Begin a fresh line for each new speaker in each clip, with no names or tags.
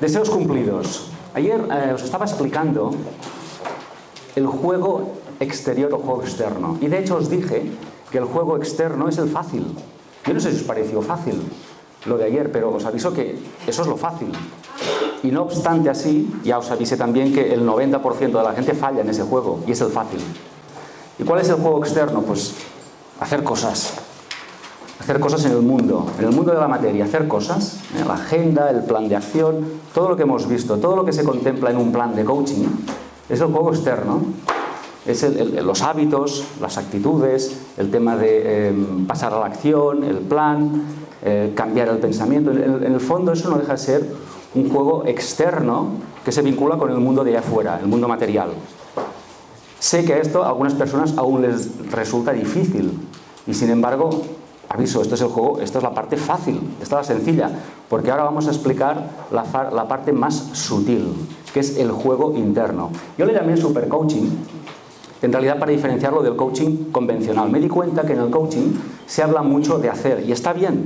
Deseos cumplidos. Ayer os estaba explicando el juego exterior o juego externo. Y de hecho os dije que el juego externo es el fácil. Yo no sé si os pareció fácil lo de ayer, pero os aviso que eso es lo fácil. Y no obstante así, ya os avisé también que el 90% de la gente falla en ese juego, y es el fácil. ¿Y cuál es el juego externo? Pues hacer cosas. Hacer cosas en el mundo de la materia, hacer cosas, la agenda, el plan de acción, todo lo que hemos visto, todo lo que se contempla en un plan de coaching, es el juego externo. Es los hábitos, las actitudes, el tema de pasar a la acción, el plan, cambiar el pensamiento. En el fondo eso no deja de ser un juego externo que se vincula con el mundo de allá afuera, el mundo material. Sé que esto a algunas personas aún les resulta difícil y sin embargo, aviso, esto es el juego, esto es la parte fácil, esta es la sencilla, porque ahora vamos a explicar la parte más sutil, que es el juego interno. Yo le llamé super coaching, en realidad para diferenciarlo del coaching convencional. Me di cuenta que en el coaching se habla mucho de hacer, y está bien,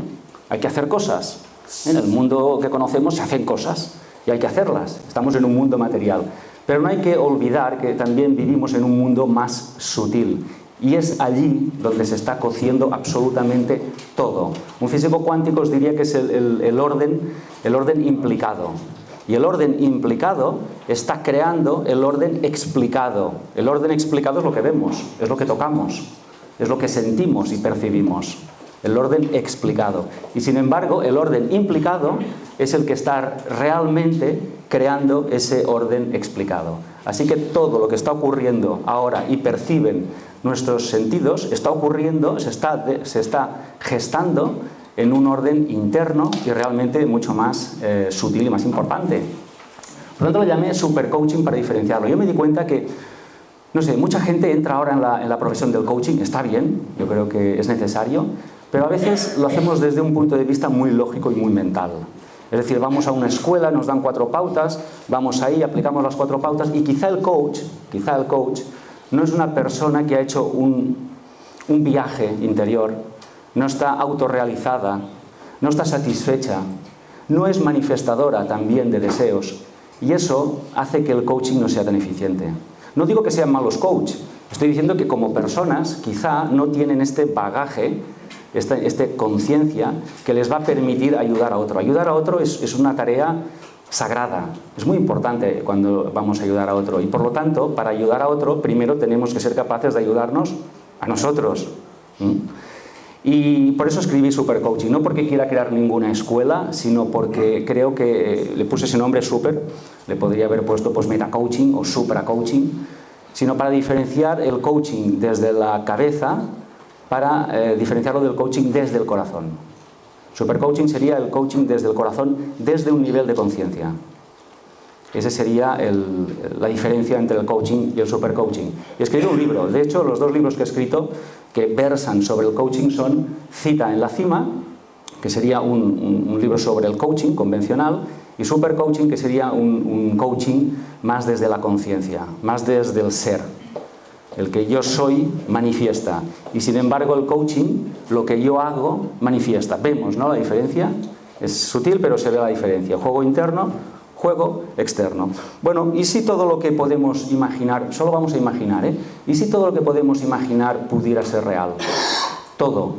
hay que hacer cosas. En el mundo que conocemos se hacen cosas, y hay que hacerlas. Estamos en un mundo material. Pero no hay que olvidar que también vivimos en un mundo más sutil. Y es allí donde se está cociendo absolutamente todo. Un físico cuántico os diría que es el orden implicado. Y el orden implicado está creando el orden explicado. El orden explicado es lo que vemos, es lo que tocamos, es lo que sentimos y percibimos. El orden explicado. Y sin embargo, el orden implicado es el que está realmente creando ese orden explicado. Así que todo lo que está ocurriendo ahora y perciben nuestros sentidos está ocurriendo, se está gestando en un orden interno y realmente mucho más sutil y más importante. Por lo tanto, lo llamé super coaching para diferenciarlo. Yo me di cuenta que, no sé, mucha gente entra ahora en la profesión del coaching, está bien, yo creo que es necesario, pero a veces lo hacemos desde un punto de vista muy lógico y muy mental. Es decir, vamos a una escuela, nos dan 4 pautas, vamos ahí, aplicamos las 4 pautas y quizá el coach no es una persona que ha hecho un viaje interior, no está autorrealizada, no está satisfecha, no es manifestadora también de deseos y eso hace que el coaching no sea tan eficiente. No digo que sean malos coach, estoy diciendo que como personas quizá no tienen este bagaje, esta conciencia que les va a permitir ayudar a otro. Ayudar a otro es una tarea sagrada, es muy importante cuando vamos a ayudar a otro y por lo tanto para ayudar a otro primero tenemos que ser capaces de ayudarnos a nosotros. Y por eso escribí Super Coaching, no porque quiera crear ninguna escuela, sino porque creo que le puse ese nombre super, le podría haber puesto pues Meta Coaching o Supra Coaching, sino para diferenciar el coaching desde la cabeza, para diferenciarlo del coaching desde el corazón. Super coaching sería el coaching desde el corazón, desde un nivel de conciencia. Esa sería la diferencia entre el coaching y el super coaching. Y he escrito un libro, de hecho los 2 libros que he escrito que versan sobre el coaching son Cita en la cima, que sería un libro sobre el coaching convencional, y super coaching, que sería un coaching más desde la conciencia, más desde el ser. El que yo soy manifiesta y sin embargo el coaching, lo que yo hago manifiesta. Vemos, ¿no?, la diferencia, es sutil pero se ve la diferencia. Juego interno, juego externo. Bueno, ¿y si todo lo que podemos imaginar, solo vamos a imaginar, ¿y si todo lo que podemos imaginar pudiera ser real? Todo.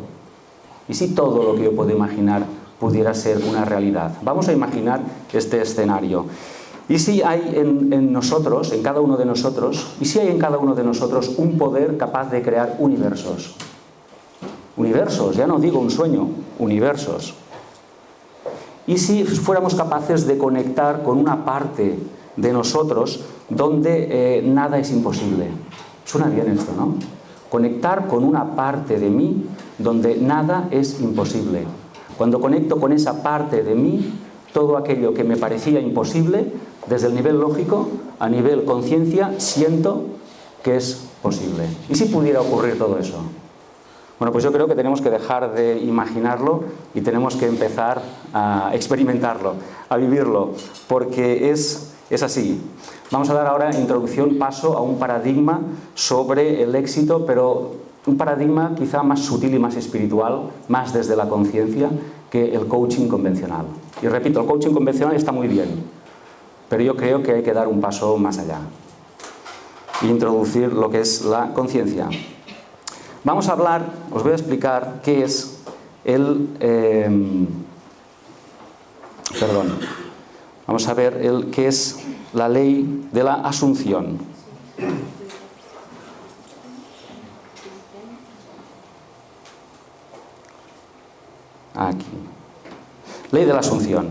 ¿Y si todo lo que yo puedo imaginar pudiera ser una realidad? Vamos a imaginar este escenario. ¿Y si hay en nosotros, en cada uno de nosotros, y si hay en cada uno de nosotros un poder capaz de crear universos? Universos, ya no digo un sueño, universos. ¿Y si fuéramos capaces de conectar con una parte de nosotros donde nada es imposible? Suena bien esto, ¿no? Conectar con una parte de mí donde nada es imposible. Cuando conecto con esa parte de mí, todo aquello que me parecía imposible, desde el nivel lógico, a nivel conciencia, siento que es posible. ¿Y si pudiera ocurrir todo eso? Bueno, pues yo creo que tenemos que dejar de imaginarlo y tenemos que empezar a experimentarlo, a vivirlo, porque es así. Vamos a dar ahora introducción, paso a un paradigma sobre el éxito, pero un paradigma quizá más sutil y más espiritual, más desde la conciencia que el coaching convencional. Y repito, el coaching convencional está muy bien, pero yo creo que hay que dar un paso más allá e introducir lo que es la conciencia. Vamos a hablar, os voy a explicar qué es vamos a ver qué es la ley de la asunción. Aquí. Ley de la asunción.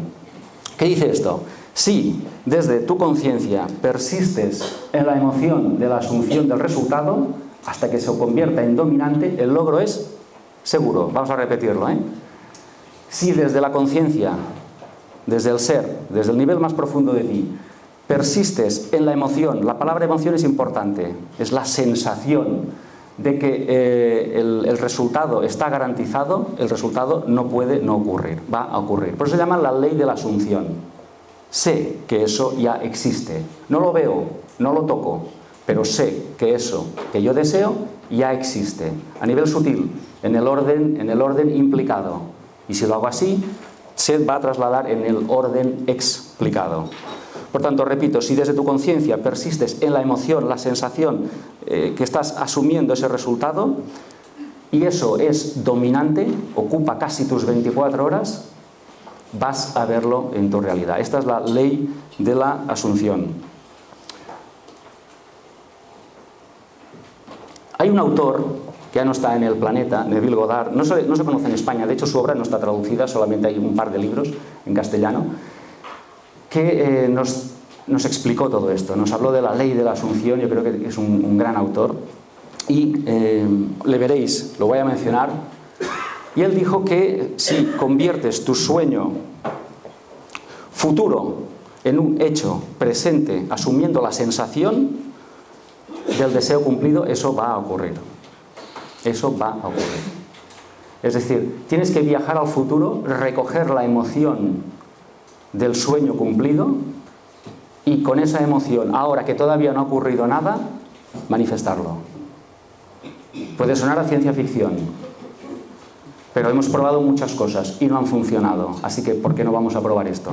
¿Qué dice esto? Si desde tu conciencia persistes en la emoción de la asunción del resultado, hasta que se convierta en dominante, el logro es seguro. Vamos a repetirlo, ¿eh? Si desde la conciencia, desde el ser, desde el nivel más profundo de ti, persistes en la emoción, la palabra emoción es importante, es la sensación de que el resultado está garantizado, el resultado no puede no ocurrir, va a ocurrir. Por eso se llama la ley de la asunción. Sé que eso ya existe. No lo veo, no lo toco, pero sé que eso que yo deseo ya existe. A nivel sutil, en el orden implicado. Y si lo hago así, se va a trasladar en el orden explicado. Por tanto, repito, si desde tu conciencia persistes en la emoción, la sensación que estás asumiendo ese resultado, y eso es dominante, ocupa casi tus 24 horas, vas a verlo en tu realidad. Esta es la ley de la asunción. Hay un autor que ya no está en el planeta, Neville Goddard, no se conoce en España, de hecho su obra no está traducida, solamente hay un par de libros en castellano, que nos explicó todo esto, nos habló de la ley de la asunción. Yo creo que es un gran autor, y le veréis, lo voy a mencionar, y él dijo que si conviertes tu sueño futuro en un hecho presente, asumiendo la sensación del deseo cumplido, eso va a ocurrir. Eso va a ocurrir. Es decir, tienes que viajar al futuro, recoger la emoción del sueño cumplido y con esa emoción, ahora que todavía no ha ocurrido nada, manifestarlo. Puede sonar a ciencia ficción, pero hemos probado muchas cosas y no han funcionado, así que ¿por qué no vamos a probar esto?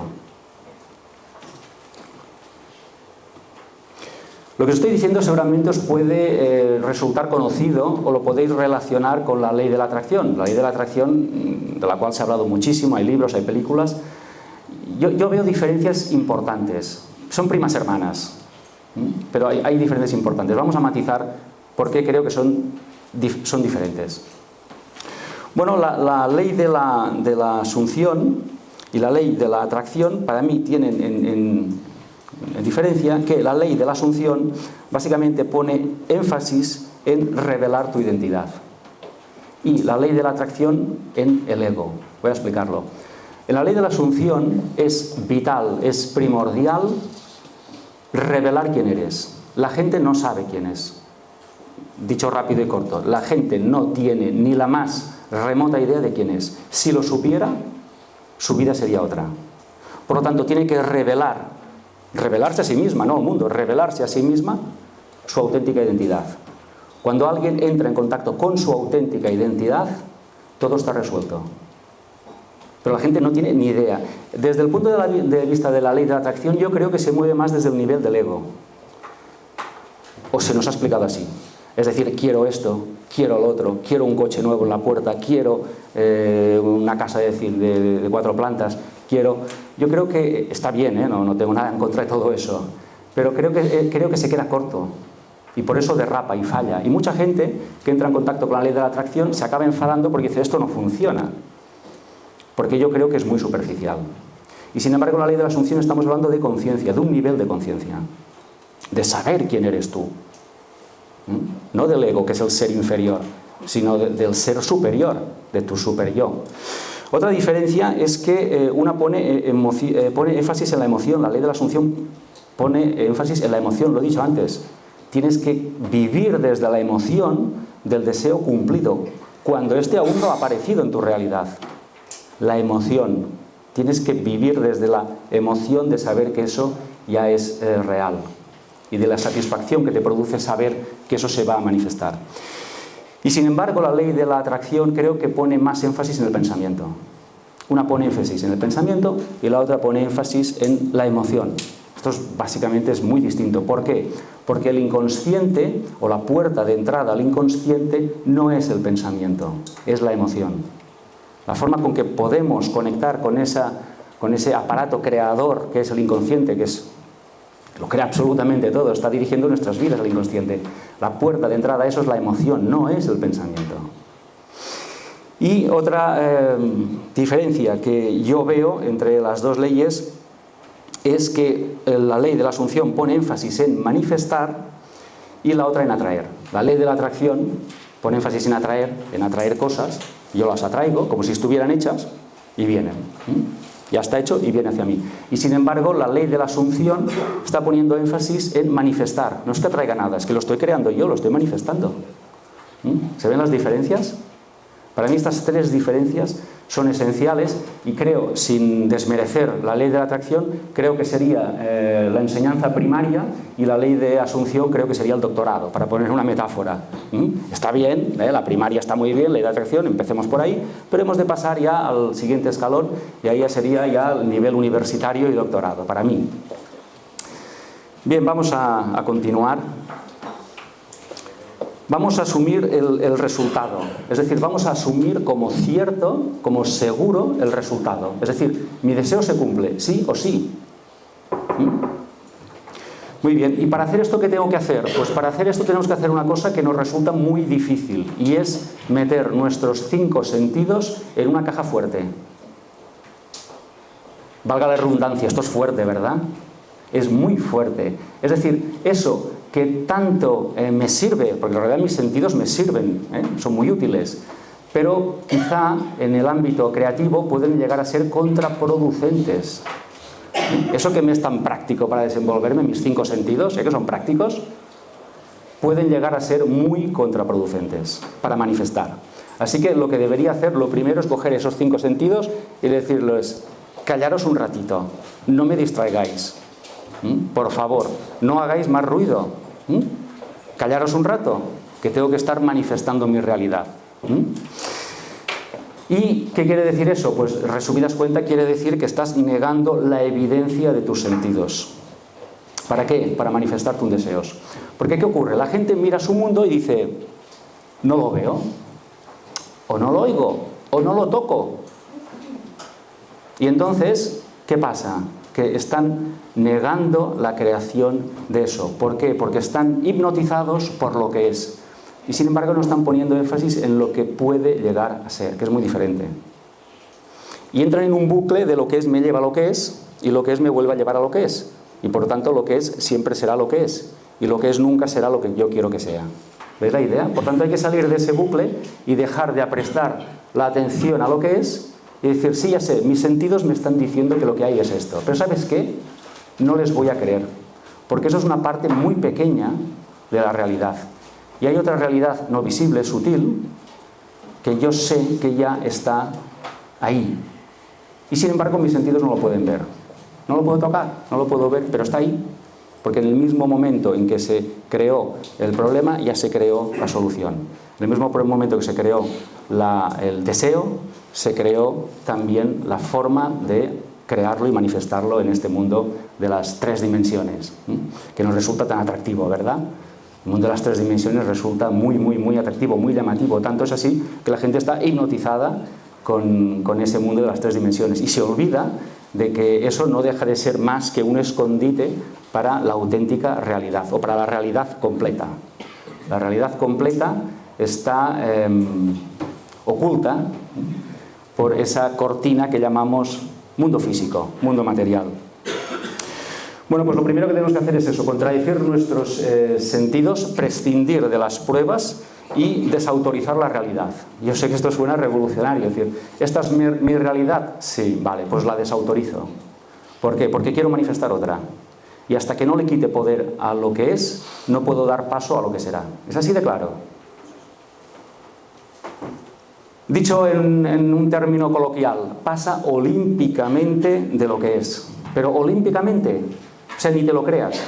Lo que estoy diciendo seguramente os puede resultar conocido o lo podéis relacionar con la ley de la atracción. La ley de la atracción, de la cual se ha hablado muchísimo, hay libros, hay películas. Yo veo diferencias importantes. Son primas hermanas, pero hay diferencias importantes. Vamos a matizar por qué creo que son diferentes. Bueno, la ley de la asunción y la ley de la atracción para mí tienen en diferencia que la ley de la asunción básicamente pone énfasis en revelar tu identidad y la ley de la atracción en el ego. Voy a explicarlo. En la ley de la asunción es vital, es primordial revelar quién eres. La gente no sabe quién es. Dicho rápido y corto, la gente no tiene ni la más remota idea de quién es. Si lo supiera, su vida sería otra. Por lo tanto, tiene que revelarse a sí misma, no al mundo, revelarse a sí misma su auténtica identidad. Cuando alguien entra en contacto con su auténtica identidad, todo está resuelto. Pero la gente no tiene ni idea. Desde el punto de vista de la ley de la atracción, yo creo que se mueve más desde el nivel del ego. O se nos ha explicado así. Es decir, quiero esto, quiero lo otro, quiero un coche nuevo en la puerta, quiero una casa de 4 plantas, quiero... Yo creo que está bien, no tengo nada en contra de todo eso, pero creo que se queda corto y por eso derrapa y falla. Y mucha gente que entra en contacto con la ley de la atracción se acaba enfadando porque dice, esto no funciona, porque yo creo que es muy superficial. Y sin embargo, en la ley de la asunción estamos hablando de conciencia, de un nivel de conciencia, de saber quién eres tú. No del ego, que es el ser inferior, sino del ser superior, de tu super yo. Otra diferencia es que una pone énfasis en la emoción. La ley de la asunción pone énfasis en la emoción, lo he dicho antes. Tienes que vivir desde la emoción del deseo cumplido, cuando éste aún no ha aparecido en tu realidad. La emoción. Tienes que vivir desde la emoción de saber que eso ya es real. Y de la satisfacción que te produce saber que eso se va a manifestar. Y sin embargo, la ley de la atracción creo que pone más énfasis en el pensamiento. Una pone énfasis en el pensamiento y la otra pone énfasis en la emoción. Esto básicamente es muy distinto. ¿Por qué? Porque el inconsciente, o la puerta de entrada al inconsciente, no es el pensamiento, es la emoción. La forma con que podemos conectar con ese aparato creador que es el inconsciente, lo crea absolutamente todo, está dirigiendo nuestras vidas al inconsciente. La puerta de entrada a eso es la emoción, no es el pensamiento. Y otra diferencia que yo veo entre las dos leyes es que la ley de la asunción pone énfasis en manifestar y la otra en atraer. La ley de la atracción pone énfasis en atraer cosas, yo las atraigo como si estuvieran hechas y vienen. Ya está hecho y viene hacia mí. Y sin embargo, la ley de la asunción está poniendo énfasis en manifestar. No es que atraiga nada, es que lo estoy creando yo, lo estoy manifestando. ¿Se ven las diferencias? Para mí estas tres diferencias son esenciales y creo, sin desmerecer la ley de la atracción, creo que sería la enseñanza primaria y la ley de asunción creo que sería el doctorado, para poner una metáfora. Está bien, la primaria está muy bien, ley de atracción, empecemos por ahí, pero hemos de pasar ya al siguiente escalón y ahí ya sería ya el nivel universitario y doctorado, para mí. Bien, vamos a continuar. Vamos a asumir el resultado, es decir, vamos a asumir como cierto, como seguro el resultado. Es decir, mi deseo se cumple, sí o sí. Muy bien, ¿y para hacer esto qué tengo que hacer? Pues para hacer esto tenemos que hacer una cosa que nos resulta muy difícil y es meter nuestros 5 sentidos en una caja fuerte. Valga la redundancia, esto es fuerte, ¿verdad? Es muy fuerte. Es decir, eso que tanto me sirve, porque en realidad mis sentidos me sirven, son muy útiles, pero quizá en el ámbito creativo pueden llegar a ser contraproducentes. Eso que me es tan práctico para desenvolverme, mis 5 sentidos, que son prácticos, pueden llegar a ser muy contraproducentes para manifestar. Así que lo que debería hacer, lo primero es coger esos 5 sentidos y decirles, callaros un ratito, no me distraigáis. Por favor, no hagáis más ruido. Callaros un rato, que tengo que estar manifestando mi realidad. ¿Y qué quiere decir eso? Pues resumidas cuentas quiere decir que estás negando la evidencia de tus sentidos. ¿Para qué? Para manifestar tus deseos. Porque ¿qué ocurre? La gente mira su mundo y dice, no lo veo, o no lo oigo, o no lo toco. Y entonces, ¿qué pasa? Que están negando la creación de eso. ¿Por qué? Porque están hipnotizados por lo que es. Y sin embargo no están poniendo énfasis en lo que puede llegar a ser, que es muy diferente. Y entran en un bucle de lo que es me lleva a lo que es, y lo que es me vuelve a llevar a lo que es. Y por lo tanto lo que es siempre será lo que es, y lo que es nunca será lo que yo quiero que sea. ¿Veis la idea? Por tanto hay que salir de ese bucle y dejar de prestar la atención a lo que es, y decir, sí, ya sé, mis sentidos me están diciendo que lo que hay es esto. Pero ¿sabes qué? No les voy a creer. Porque eso es una parte muy pequeña de la realidad. Y hay otra realidad no visible, sutil, que yo sé que ya está ahí. Y sin embargo mis sentidos no lo pueden ver. No lo puedo tocar, no lo puedo ver, pero está ahí. Porque en el mismo momento en que se creó el problema, ya se creó la solución. En el mismo momento que se creó el deseo, se creó también la forma de crearlo y manifestarlo en este mundo de las 3 dimensiones, que nos resulta tan atractivo, ¿verdad? El mundo de las 3 dimensiones resulta muy, muy, muy atractivo, muy llamativo. Tanto es así que la gente está hipnotizada con ese mundo de las 3 dimensiones y se olvida de que eso no deja de ser más que un escondite para la auténtica realidad o para la realidad completa. La realidad completa está oculta por esa cortina que llamamos mundo físico, mundo material. Bueno, pues lo primero que tenemos que hacer es eso, contradecir nuestros sentidos, prescindir de las pruebas y desautorizar la realidad. Yo sé que esto suena revolucionario, es decir, ¿esta es mi realidad? Sí, vale, pues la desautorizo. ¿Por qué? Porque quiero manifestar otra. Y hasta que no le quite poder a lo que es, no puedo dar paso a lo que será. Es así de claro. Dicho en un término coloquial, pasa olímpicamente de lo que es. Pero olímpicamente, o sea, ni te lo creas.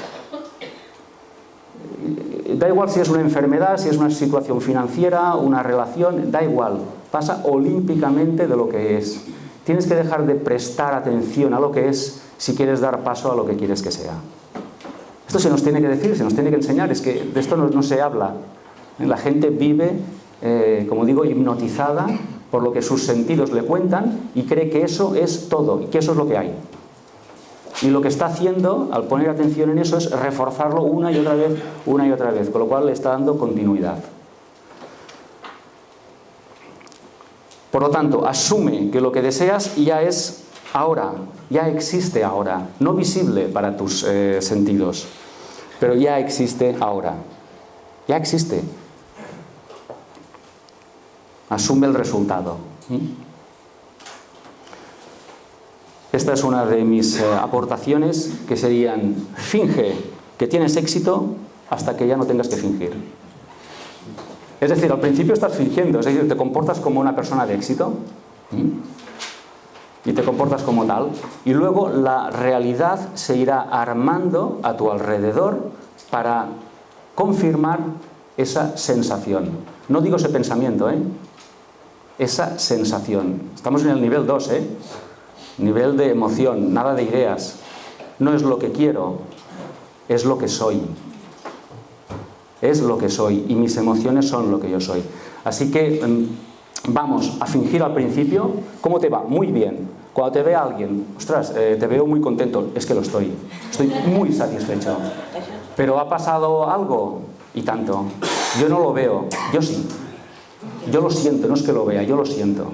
Da igual si es una enfermedad, si es una situación financiera, una relación, da igual. Pasa olímpicamente de lo que es. tienes que dejar de prestar atención a lo que es si quieres dar paso a lo que quieres que sea. Esto se nos tiene que decir, se nos tiene que enseñar, es que de esto no se habla. La gente vive, como digo, hipnotizada por lo que sus sentidos le cuentan y cree que eso es todo, y que eso es lo que hay. Y lo que está haciendo, al poner atención en eso, es reforzarlo una y otra vez, con lo cual le está dando continuidad. Por lo tanto, asume que lo que deseas ya es ahora, ya existe ahora, no visible para tus sentidos, pero ya existe ahora, ya existe. Asume el resultado. Esta es una de mis aportaciones, que serían: finge que tienes éxito hasta que ya no tengas que fingir. Es decir, al principio estás fingiendo, es decir, te comportas como una persona de éxito y te comportas como tal, y luego la realidad se irá armando a tu alrededor para confirmar esa sensación. No digo ese pensamiento, esa sensación. Estamos en el nivel 2, nivel de emoción, nada de ideas. No es lo que quiero, es lo que soy. Es lo que soy, y mis emociones son lo que yo soy. Así que vamos a fingir al principio. ¿Cómo te va? Muy bien. Cuando te ve alguien, ostras, te veo muy contento, es que lo estoy. Estoy muy satisfecho. Pero ha pasado algo, y tanto. Yo no lo veo, yo sí. Yo lo siento, no es que lo vea, yo lo siento.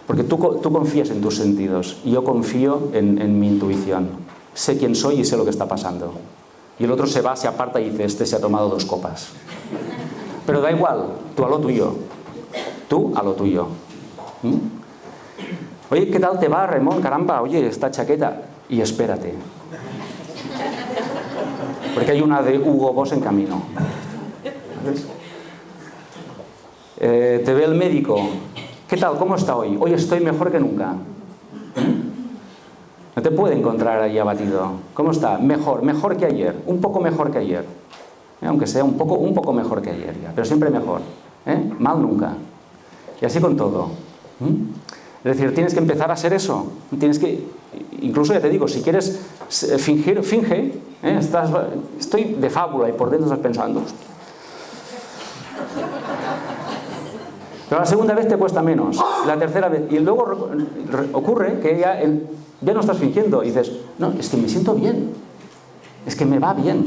Porque tú confías en tus sentidos, y yo confío en mi intuición. Sé quién soy y sé lo que está pasando. Y el otro se va, se aparta y dice: este se ha tomado 2 copas. Pero da igual, tú a lo tuyo. Tú a lo tuyo. Oye, ¿qué tal te va, Ramón? Caramba, oye, esta chaqueta. Y espérate. Porque hay una de Hugo Boss en camino. Te ve el médico. ¿Qué tal? ¿Cómo está hoy? Hoy estoy mejor que nunca. No te puede encontrar ahí abatido. ¿Cómo está? Mejor que ayer. Un poco mejor que ayer. Aunque sea un poco mejor que ayer ya. Pero siempre mejor. Mal nunca. Y así con todo. Es decir, tienes que empezar a ser eso. Tienes que, incluso ya te digo, si quieres fingir, finge. Estoy de fábula y por dentro estás pensando. Pero la segunda vez te cuesta menos. La tercera vez. Y luego ocurre que ya no estás fingiendo. Y dices: no, es que me siento bien. Es que me va bien.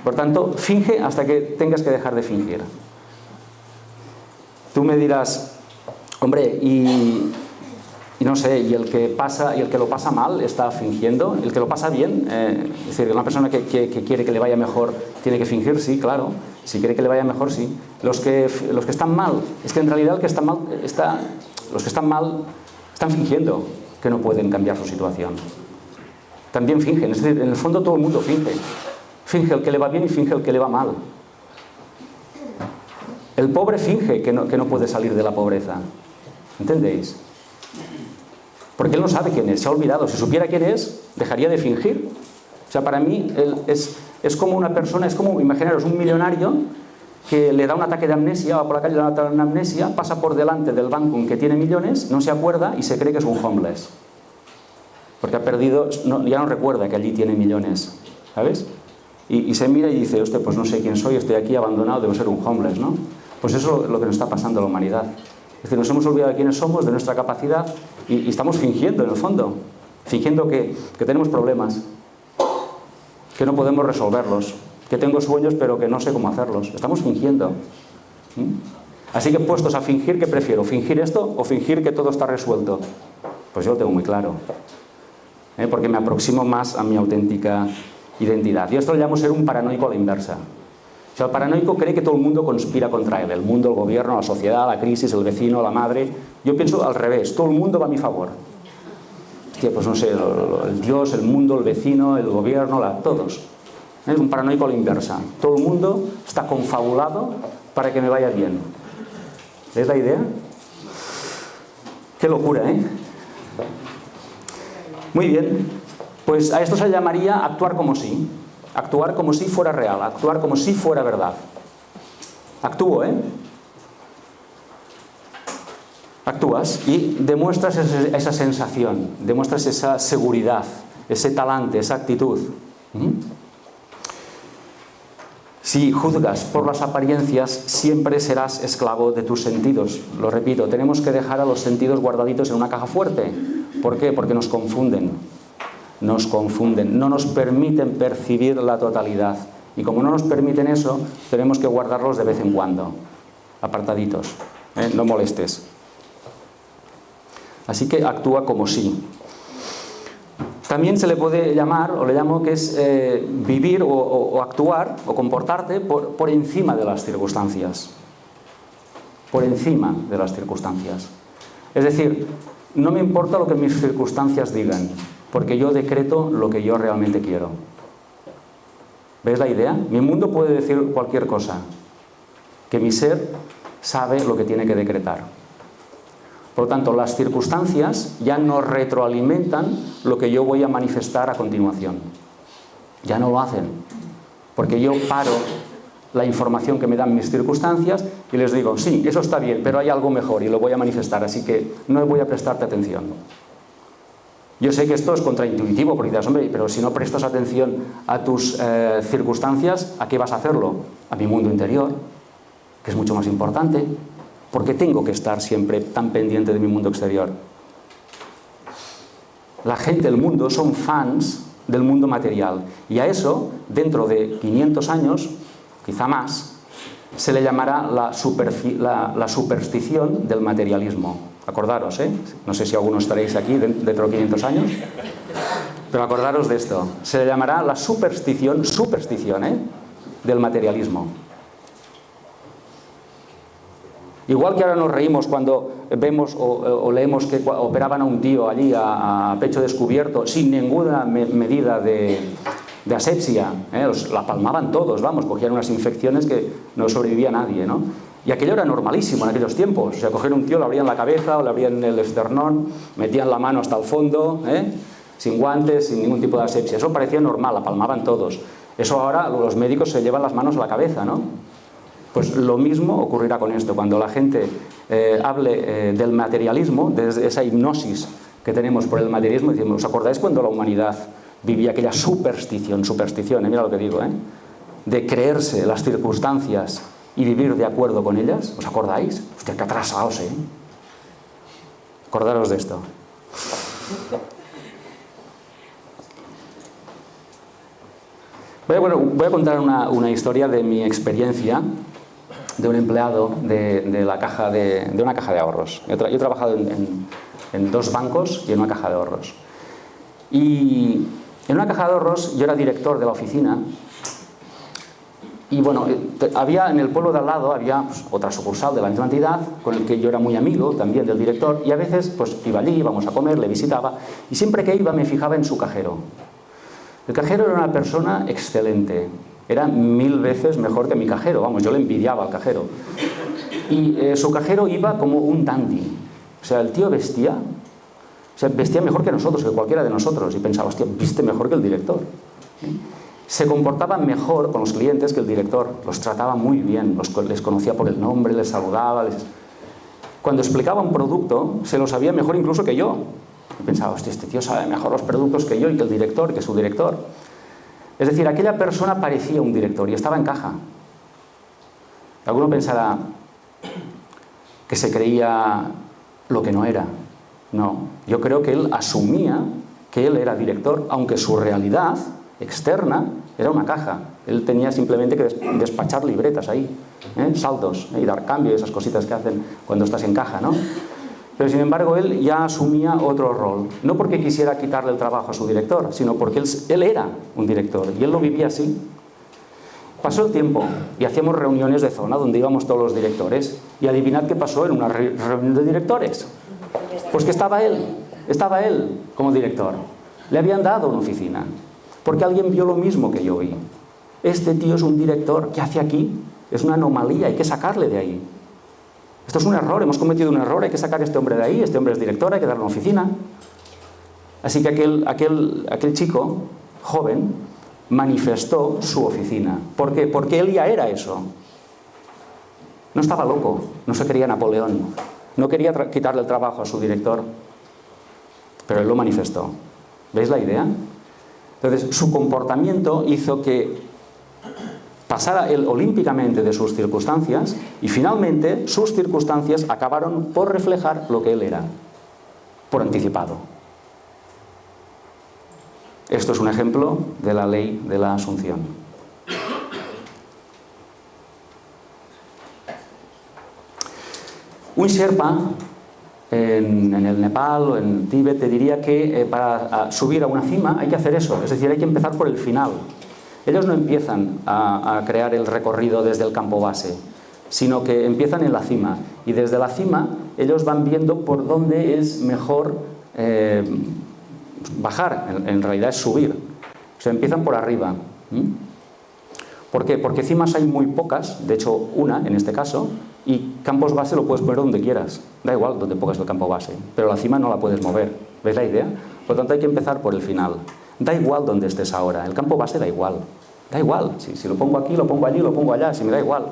Por tanto, finge hasta que tengas que dejar de fingir. Tú me dirás: hombre, y no sé, y el que lo pasa mal está fingiendo, el que lo pasa bien, es decir, una persona que quiere que le vaya mejor tiene que fingir, sí, claro. Si quiere que le vaya mejor, sí. Los que están mal, es que en realidad los que están mal están fingiendo que no pueden cambiar su situación. También fingen, es decir, en el fondo todo el mundo finge. Finge el que le va bien y finge el que le va mal. El pobre finge que no puede salir de la pobreza. ¿Entendéis? Porque él no sabe quién es, se ha olvidado. Si supiera quién es, dejaría de fingir. O sea, para mí es como una persona, es como, imaginaros, un millonario que le da un ataque de amnesia, va por la calle, le da un ataque de amnesia, pasa por delante del banco en que tiene millones, no se acuerda y se cree que es un homeless. Porque ha perdido, ya no recuerda que allí tiene millones, ¿sabes? Y se mira y dice: hostia, pues no sé quién soy, estoy aquí abandonado, debo ser un homeless, ¿no? Pues eso es lo que nos está pasando a la humanidad. Es decir, nos hemos olvidado de quiénes somos, de nuestra capacidad, y estamos fingiendo, en el fondo. Fingiendo que tenemos problemas, que no podemos resolverlos, que tengo sueños pero que no sé cómo hacerlos. Estamos fingiendo. Así que, puestos a fingir, ¿qué prefiero? ¿Fingir esto o fingir que todo está resuelto? Pues yo lo tengo muy claro. Porque me aproximo más a mi auténtica identidad. Yo esto lo llamo ser un paranoico a la inversa. O sea, el paranoico cree que todo el mundo conspira contra él. El mundo, el gobierno, la sociedad, la crisis, el vecino, la madre. Yo pienso al revés. Todo el mundo va a mi favor. Hostia, pues no sé, el Dios, el mundo, el vecino, el gobierno, todos. Es un paranoico a la inversa. Todo el mundo está confabulado para que me vaya bien. ¿Es la idea? Qué locura, ¿eh? Muy bien. Pues a esto se llamaría actuar como si. Actuar como si fuera real. Actuar como si fuera verdad. Actúo, ¿eh? Actúas y demuestras esa sensación, demuestras esa seguridad, ese talante, esa actitud. Si juzgas por las apariencias, siempre serás esclavo de tus sentidos. Lo repito, tenemos que dejar a los sentidos guardaditos en una caja fuerte. ¿Por qué? Porque nos confunden. Nos confunden, no nos permiten percibir la totalidad. Y como no nos permiten eso, tenemos que guardarlos de vez en cuando, apartaditos. No molestes. Así que actúa como sí. También se le puede llamar, o le llamo, que es vivir o actuar o comportarte por encima de las circunstancias. Por encima de las circunstancias. Es decir, no me importa lo que mis circunstancias digan, porque yo decreto lo que yo realmente quiero. ¿Ves la idea? Mi mundo puede decir cualquier cosa, que mi ser sabe lo que tiene que decretar. Por lo tanto, las circunstancias ya no retroalimentan lo que yo voy a manifestar a continuación. Ya no lo hacen, porque yo paro la información que me dan mis circunstancias y les digo, sí, eso está bien, pero hay algo mejor y lo voy a manifestar, así que no voy a prestarte atención. Yo sé que esto es contraintuitivo, porque dirás, hombre, pero si no prestas atención a tus circunstancias, ¿a qué vas a hacerlo? A mi mundo interior, que es mucho más importante. ¿Por qué tengo que estar siempre tan pendiente de mi mundo exterior? La gente, el mundo, son fans del mundo material. Y a eso, dentro de 500 años, quizá más, se le llamará la superstición del materialismo. Acordaros, ¿eh? No sé si algunos estaréis aquí dentro de 500 años, pero acordaros de esto. Se le llamará la superstición, del materialismo. Igual que ahora nos reímos cuando vemos o leemos que operaban a un tío allí a pecho descubierto sin ninguna medida de asepsia, la palmaban todos, vamos, cogían unas infecciones que no sobrevivía nadie, ¿no? Y aquello era normalísimo en aquellos tiempos. O sea, cogían un tío, le abrían la cabeza o le abrían el esternón, metían la mano hasta el fondo, sin guantes, sin ningún tipo de asepsia. Eso parecía normal, la palmaban todos. Eso ahora los médicos se llevan las manos a la cabeza, ¿no? Pues lo mismo ocurrirá con esto. Cuando la gente hable del materialismo, de esa hipnosis que tenemos por el materialismo, decimos, ¿os acordáis cuando la humanidad vivía aquella superstición, mira lo que digo, de creerse las circunstancias y vivir de acuerdo con ellas? ¿Os acordáis? Hostia, qué atrasados, ¿eh? Acordaros de esto. Voy a contar una historia de mi experiencia de un empleado de una caja de ahorros. Yo he trabajado en 2 bancos y en una caja de ahorros. Y en una caja de ahorros yo era director de la oficina. Y bueno, había en el pueblo de al lado había otra sucursal de la misma entidad con el que yo era muy amigo también del director, y a veces pues iba allí, íbamos a comer, le visitaba, y siempre que iba me fijaba en su cajero. El cajero era una persona excelente, era 1000 veces mejor que mi cajero, vamos, yo le envidiaba al cajero. Y su cajero iba como un dandy, o sea, el tío vestía mejor que nosotros, que cualquiera de nosotros, y pensaba, hostia, viste mejor que el director. Se comportaba mejor con los clientes que el director, los trataba muy bien, les conocía por el nombre, les saludaba. Cuando explicaba un producto, se lo sabía mejor incluso que yo. Y pensaba, hostia, este tío sabe mejor los productos que yo y que el director, que su director. Es decir, aquella persona parecía un director y estaba en caja. Alguno pensará que se creía lo que no era. No, yo creo que él asumía que él era director, aunque su realidad externa era una caja. Él tenía simplemente que despachar libretas ahí, saldos, y dar cambio, esas cositas que hacen cuando estás en caja, ¿no? Pero sin embargo él ya asumía otro rol, no porque quisiera quitarle el trabajo a su director, sino porque él era un director y él lo vivía así. Pasó el tiempo y hacíamos reuniones de zona donde íbamos todos los directores, y adivinad qué pasó en una reunión de directores. Pues que estaba él como director. Le habían dado una oficina porque alguien vio lo mismo que yo vi. Este tío es un director, ¿qué hace aquí? Es una anomalía, hay que sacarle de ahí. Esto es un error, hemos cometido un error, hay que sacar a este hombre de ahí, este hombre es director, hay que darle una oficina. Así que aquel chico joven manifestó su oficina. ¿Por qué? Porque él ya era eso. No estaba loco, no se creía Napoleón. No quería quitarle el trabajo a su director, pero él lo manifestó. ¿Veis la idea? Entonces, su comportamiento hizo que pasara él olímpicamente de sus circunstancias y finalmente sus circunstancias acabaron por reflejar lo que él era, por anticipado. Esto es un ejemplo de la ley de la asunción. Un Sherpa en el Nepal o en Tíbet te diría que para subir a una cima hay que hacer eso, es decir, hay que empezar por el final. Ellos no empiezan a crear el recorrido desde el campo base, sino que empiezan en la cima y desde la cima ellos van viendo por dónde es mejor bajar, en realidad es subir. O sea, empiezan por arriba. ¿Por qué? Porque cimas hay muy pocas, de hecho una en este caso, y campos base lo puedes poner donde quieras. Da igual donde pongas el campo base, pero la cima no la puedes mover. ¿Ves la idea? Por lo tanto hay que empezar por el final. Da igual donde estés ahora, el campo base da igual. Da igual, si lo pongo aquí, lo pongo allí, lo pongo allá, si me da igual.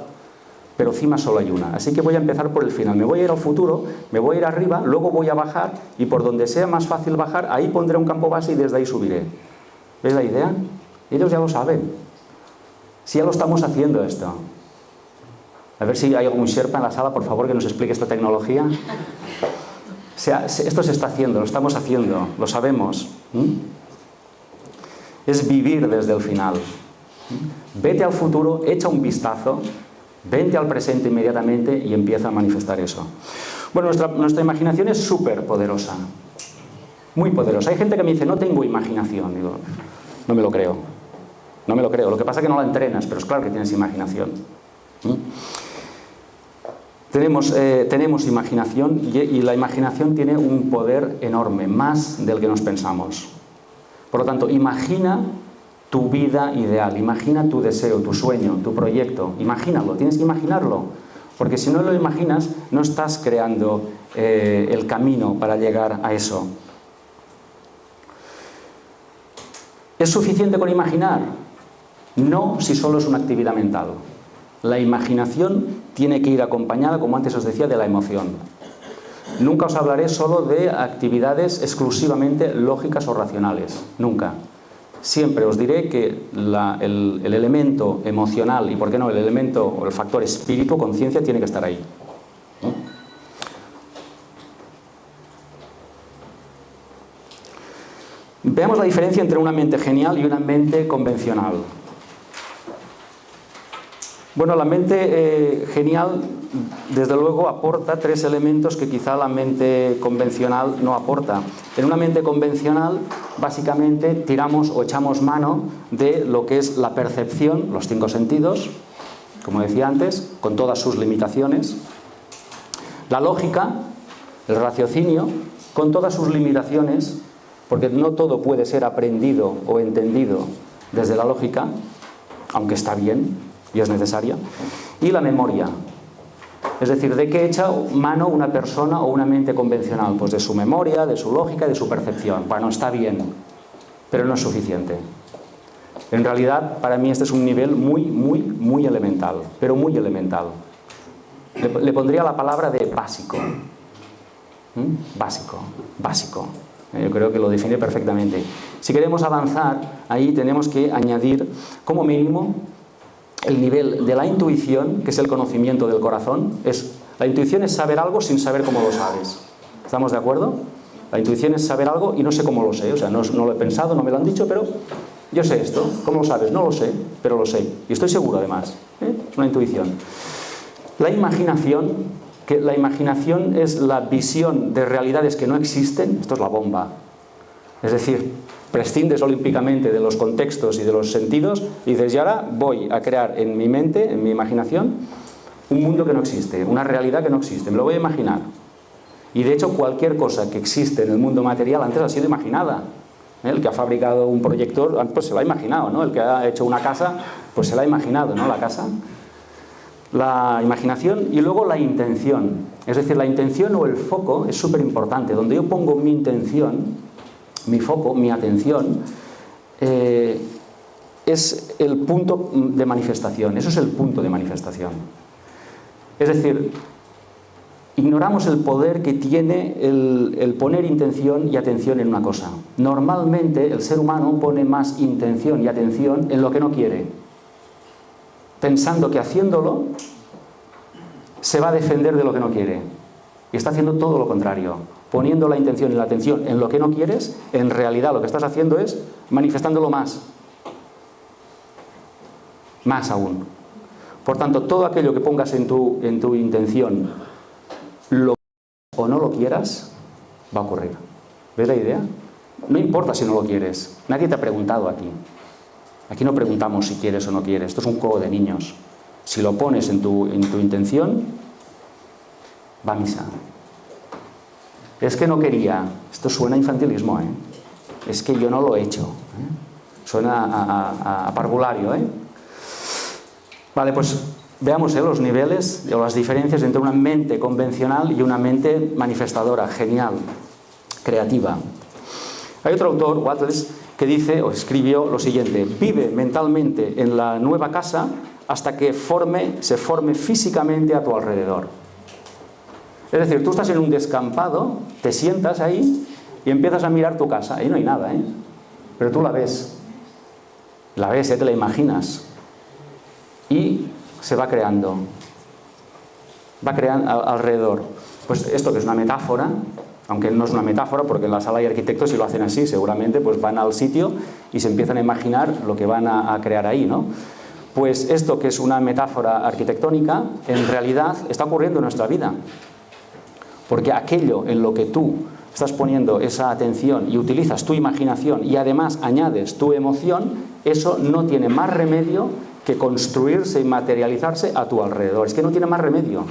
Pero cima solo hay una, así que voy a empezar por el final. Me voy a ir al futuro, me voy a ir arriba, luego voy a bajar y por donde sea más fácil bajar, ahí pondré un campo base y desde ahí subiré. ¿Ves la idea? Ellos ya lo saben. Si ya lo estamos haciendo esto. A ver si hay algún Sherpa en la sala, por favor, que nos explique esta tecnología. O sea, esto se está haciendo, lo estamos haciendo, lo sabemos. Es vivir desde el final. Vete al futuro, echa un vistazo, vente al presente inmediatamente y empieza a manifestar eso. Bueno, nuestra imaginación es súper poderosa. Muy poderosa. Hay gente que me dice, no tengo imaginación. Digo, no me lo creo. No me lo creo. Lo que pasa es que no la entrenas, pero es claro que tienes imaginación. Tenemos imaginación y la imaginación tiene un poder enorme, más del que nos pensamos. Por lo tanto, imagina tu vida ideal, imagina tu deseo, tu sueño, tu proyecto. Imagínalo, tienes que imaginarlo. Porque si no lo imaginas, no estás creando el camino para llegar a eso. ¿Es suficiente con imaginar? No, si solo es una actividad mental. La imaginación tiene que ir acompañada, como antes os decía, de la emoción. Nunca os hablaré solo de actividades exclusivamente lógicas o racionales. Nunca. Siempre os diré que el elemento emocional y, ¿por qué no?, el elemento o el factor espíritu, conciencia, tiene que estar ahí. Veamos la diferencia entre una mente genial y una mente convencional. Bueno, la mente genial, desde luego, aporta tres elementos que quizá la mente convencional no aporta. En una mente convencional, básicamente, tiramos o echamos mano de lo que es la percepción, los 5 sentidos, como decía antes, con todas sus limitaciones. La lógica, el raciocinio, con todas sus limitaciones, porque no todo puede ser aprendido o entendido desde la lógica, aunque está bien y es necesaria. Y la memoria. Es decir, ¿de qué echa mano una persona o una mente convencional? Pues de su memoria, de su lógica, de su percepción. Bueno, está bien, pero no es suficiente. En realidad, para mí este es un nivel muy elemental, pero muy elemental. Le pondría la palabra de básico. Básico. Yo creo que lo define perfectamente. Si queremos avanzar, ahí tenemos que añadir, como mínimo, el nivel de la intuición, que es el conocimiento del corazón. La intuición es saber algo sin saber cómo lo sabes. ¿Estamos de acuerdo? La intuición es saber algo y no sé cómo lo sé. O sea, no lo he pensado, no me lo han dicho, pero yo sé esto. ¿Cómo lo sabes? No lo sé, pero lo sé. Y estoy seguro, además. Es una intuición. La imaginación es la visión de realidades que no existen. Esto es la bomba. Es decir, prescindes olímpicamente de los contextos y de los sentidos y dices, y ahora voy a crear en mi mente, en mi imaginación, un mundo que no existe, una realidad que no existe, me lo voy a imaginar. Y de hecho cualquier cosa que existe en el mundo material antes ha sido imaginada. El que ha fabricado un proyector, pues se lo ha imaginado, ¿no? El que ha hecho una casa, pues se la ha imaginado, ¿no? La casa. La imaginación y luego la intención. Es decir, la intención o el foco es súper importante. Donde yo pongo mi intención, mi foco, mi atención, es el punto de manifestación. Eso es el punto de manifestación. Es decir, ignoramos el poder que tiene el poner intención y atención en una cosa. Normalmente el ser humano pone más intención y atención en lo que no quiere, pensando que haciéndolo se va a defender de lo que no quiere. Y está haciendo todo lo contrario. Poniendo la intención y la atención en lo que no quieres, en realidad lo que estás haciendo es manifestándolo más. Más aún. Por tanto, todo aquello que pongas en tu intención, lo o no lo quieras, va a ocurrir. ¿Ves la idea? No importa si no lo quieres. Nadie te ha preguntado aquí. Aquí no preguntamos si quieres o no quieres. Esto es un juego de niños. Si lo pones en tu intención, va a misa. Es que no quería. Esto suena a infantilismo, ¿eh? Es que yo no lo he hecho, ¿eh? Suena a parvulario, ¿eh? Vale, pues veamos los niveles o las diferencias entre una mente convencional y una mente manifestadora, genial, creativa. Hay otro autor, Wattles, que dice o escribió lo siguiente: vive mentalmente en la nueva casa hasta que se forme físicamente a tu alrededor. Es decir, tú estás en un descampado, te sientas ahí y empiezas a mirar tu casa. Ahí no hay nada, ¿eh? Pero tú la ves. La ves, te la imaginas. Y se va creando. Va creando alrededor. Pues esto que es una metáfora, aunque no es una metáfora, porque en la sala hay arquitectos y lo hacen así, seguramente pues van al sitio y se empiezan a imaginar lo que van a crear ahí, ¿no? Pues esto que es una metáfora arquitectónica, en realidad está ocurriendo en nuestra vida. Porque aquello en lo que tú estás poniendo esa atención y utilizas tu imaginación y además añades tu emoción, eso no tiene más remedio que construirse y materializarse a tu alrededor. Es que no tiene más remedio.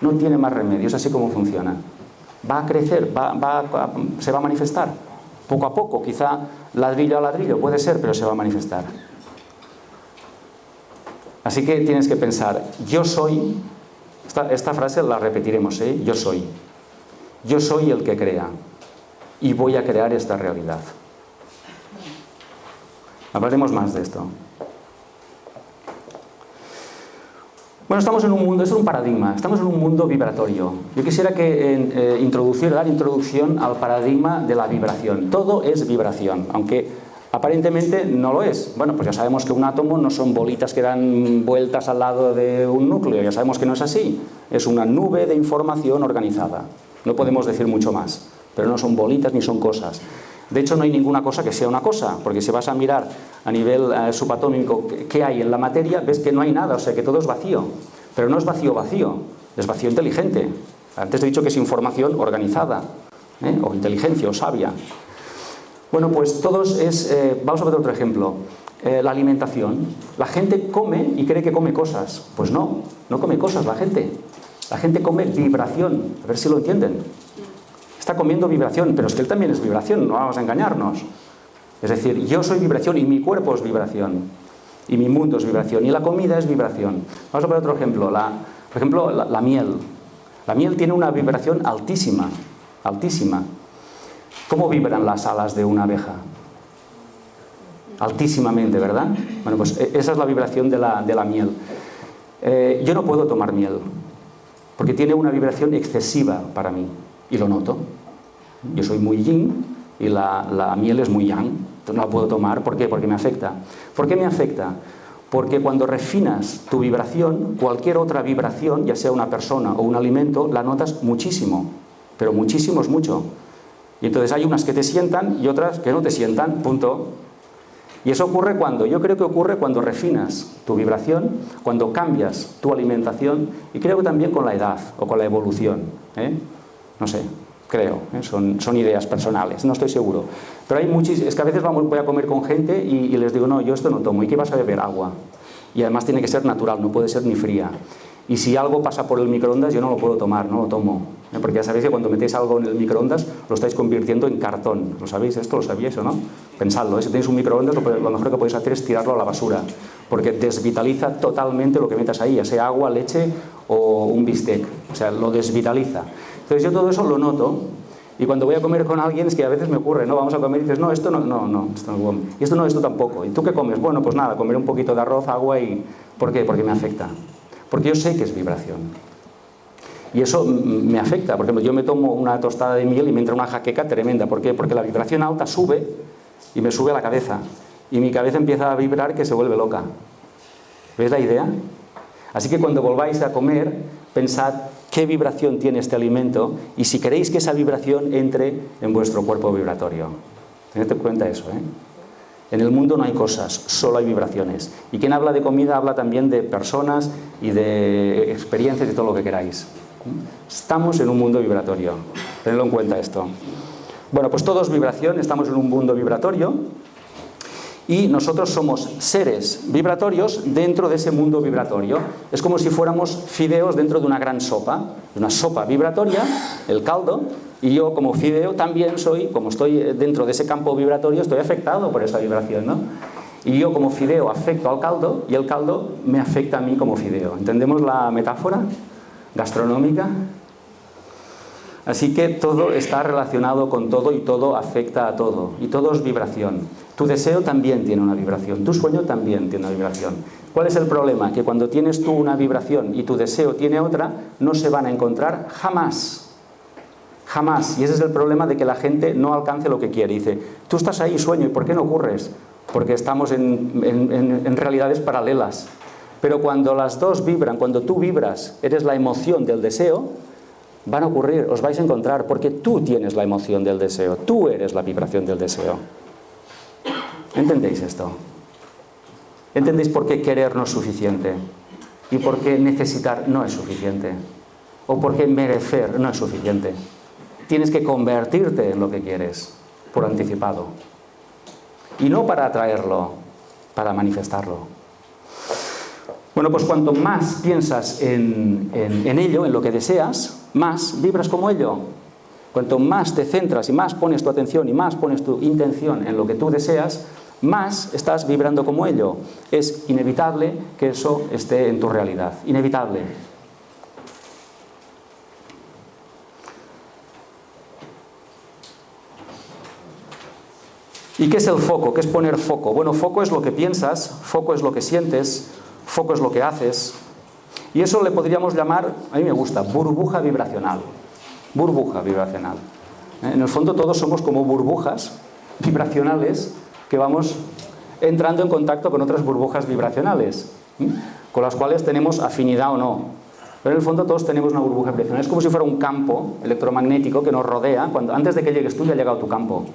No tiene más remedio. Es así como funciona. Va a crecer, se va a manifestar. Poco a poco, quizá ladrillo a ladrillo, puede ser, pero se va a manifestar. Así que tienes que pensar, yo soy, esta frase la repetiremos, ¿eh? Yo soy el que crea y voy a crear esta realidad. Hablaremos más de esto. Bueno, estamos en un mundo, es un paradigma, estamos en un mundo vibratorio. Yo quisiera dar introducción al paradigma de la vibración. Todo es vibración, aunque aparentemente no lo es. Bueno, pues ya sabemos que un átomo no son bolitas que dan vueltas al lado de un núcleo, ya sabemos que no es así. Es una nube de información organizada. No podemos decir mucho más, pero no son bolitas ni son cosas. De hecho, no hay ninguna cosa que sea una cosa, porque si vas a mirar a nivel subatómico qué hay en la materia, ves que no hay nada, o sea que todo es vacío. Pero no es vacío vacío, es vacío inteligente. Antes he dicho que es información organizada, o inteligencia, o sabia. Bueno, pues vamos a ver otro ejemplo. La alimentación. La gente come y cree que come cosas. Pues no come cosas la gente. La gente come vibración. A ver si lo entienden. Está comiendo vibración, pero es que él también es vibración, no vamos a engañarnos. Es decir, yo soy vibración y mi cuerpo es vibración. Y mi mundo es vibración. Y la comida es vibración. Vamos a ver otro ejemplo. Por ejemplo, la miel. La miel tiene una vibración altísima. Altísima. ¿Cómo vibran las alas de una abeja? Altísimamente, ¿verdad? Bueno, pues esa es la vibración de la miel. Yo no puedo tomar miel, porque tiene una vibración excesiva para mí, y lo noto. Yo soy muy yin y la miel es muy yang, entonces no la puedo tomar. ¿Por qué? Porque me afecta. ¿Por qué me afecta? Porque cuando refinas tu vibración, cualquier otra vibración, ya sea una persona o un alimento, la notas muchísimo, pero muchísimo es mucho. Y entonces hay unas que te sientan y otras que no te sientan, punto. Y eso ocurre yo creo que ocurre cuando refinas tu vibración, cuando cambias tu alimentación, y creo que también con la edad o con la evolución, no sé, creo, son ideas personales, no estoy seguro. Pero es que a veces voy a comer con gente y les digo, no, yo esto no tomo. ¿Y qué vas a beber? Agua. Y además tiene que ser natural, no puede ser ni fría. Y si algo pasa por el microondas, yo no lo puedo tomar, no lo tomo. Porque ya sabéis que cuando metéis algo en el microondas, lo estáis convirtiendo en cartón. ¿Lo sabéis esto? ¿Lo sabíais o no? Pensadlo, si tenéis un microondas, lo mejor que podéis hacer es tirarlo a la basura. Porque desvitaliza totalmente lo que metas ahí, ya sea agua, leche o un bistec. O sea, lo desvitaliza. Entonces yo todo eso lo noto. Y cuando voy a comer con alguien, es que a veces me ocurre, ¿no? Vamos a comer y dices, no, esto no, esto no. Y esto no, esto tampoco. ¿Y tú qué comes? Bueno, pues nada, comer un poquito de arroz, agua y... ¿Por qué? Porque me afecta. Porque yo sé que es vibración. Y eso me afecta. Por ejemplo, yo me tomo una tostada de miel y me entra una jaqueca tremenda. ¿Por qué? Porque la vibración alta sube y me sube a la cabeza. Y mi cabeza empieza a vibrar que se vuelve loca. ¿Ves la idea? Así que cuando volváis a comer, pensad qué vibración tiene este alimento y si queréis que esa vibración entre en vuestro cuerpo vibratorio. Tened en cuenta eso, ¿eh? En el mundo no hay cosas, solo hay vibraciones. Y quien habla de comida habla también de personas y de experiencias y todo lo que queráis. Estamos en un mundo vibratorio. Tenedlo en cuenta esto. Bueno, pues todo es vibración, estamos en un mundo vibratorio y nosotros somos seres vibratorios dentro de ese mundo vibratorio. Es como si fuéramos fideos dentro de una gran sopa, una sopa vibratoria, el caldo, y yo como fideo también soy, como estoy dentro de ese campo vibratorio, estoy afectado por esa vibración, ¿no? Y yo como fideo afecto al caldo y el caldo me afecta a mí como fideo. ¿Entendemos la metáfora gastronómica? Así que todo está relacionado con todo y todo afecta a todo. Y todo es vibración. Tu deseo también tiene una vibración. Tu sueño también tiene una vibración. ¿Cuál es el problema? Que cuando tienes tú una vibración y tu deseo tiene otra, no se van a encontrar jamás. Jamás. Y ese es el problema de que la gente no alcance lo que quiere. Dice, tú estás ahí, sueño, ¿y por qué no ocurres? Porque estamos en realidades paralelas. Pero cuando las dos vibran, cuando tú vibras, eres la emoción del deseo, van a ocurrir, os vais a encontrar, porque tú tienes la emoción del deseo, tú eres la vibración del deseo. ¿Entendéis esto? ¿Entendéis por qué querer no es suficiente? ¿Y por qué necesitar no es suficiente? ¿O por qué merecer no es suficiente? Tienes que convertirte en lo que quieres, por anticipado. Y no para atraerlo, para manifestarlo. Bueno, pues cuanto más piensas en ello, en lo que deseas, más vibras como ello. Cuanto más te centras y más pones tu atención y más pones tu intención en lo que tú deseas, más estás vibrando como ello. Es inevitable que eso esté en tu realidad. Inevitable. ¿Y qué es el foco? ¿Qué es poner foco? Bueno, foco es lo que piensas, foco es lo que sientes, foco es lo que haces. Y eso le podríamos llamar, a mí me gusta, burbuja vibracional. Burbuja vibracional. En el fondo todos somos como burbujas vibracionales que vamos entrando en contacto con otras burbujas vibracionales, con las cuales tenemos afinidad o no. Pero en el fondo todos tenemos una burbuja vibracional. Es como si fuera un campo electromagnético que nos rodea. Antes de que llegues tú ya ha llegado tu campo.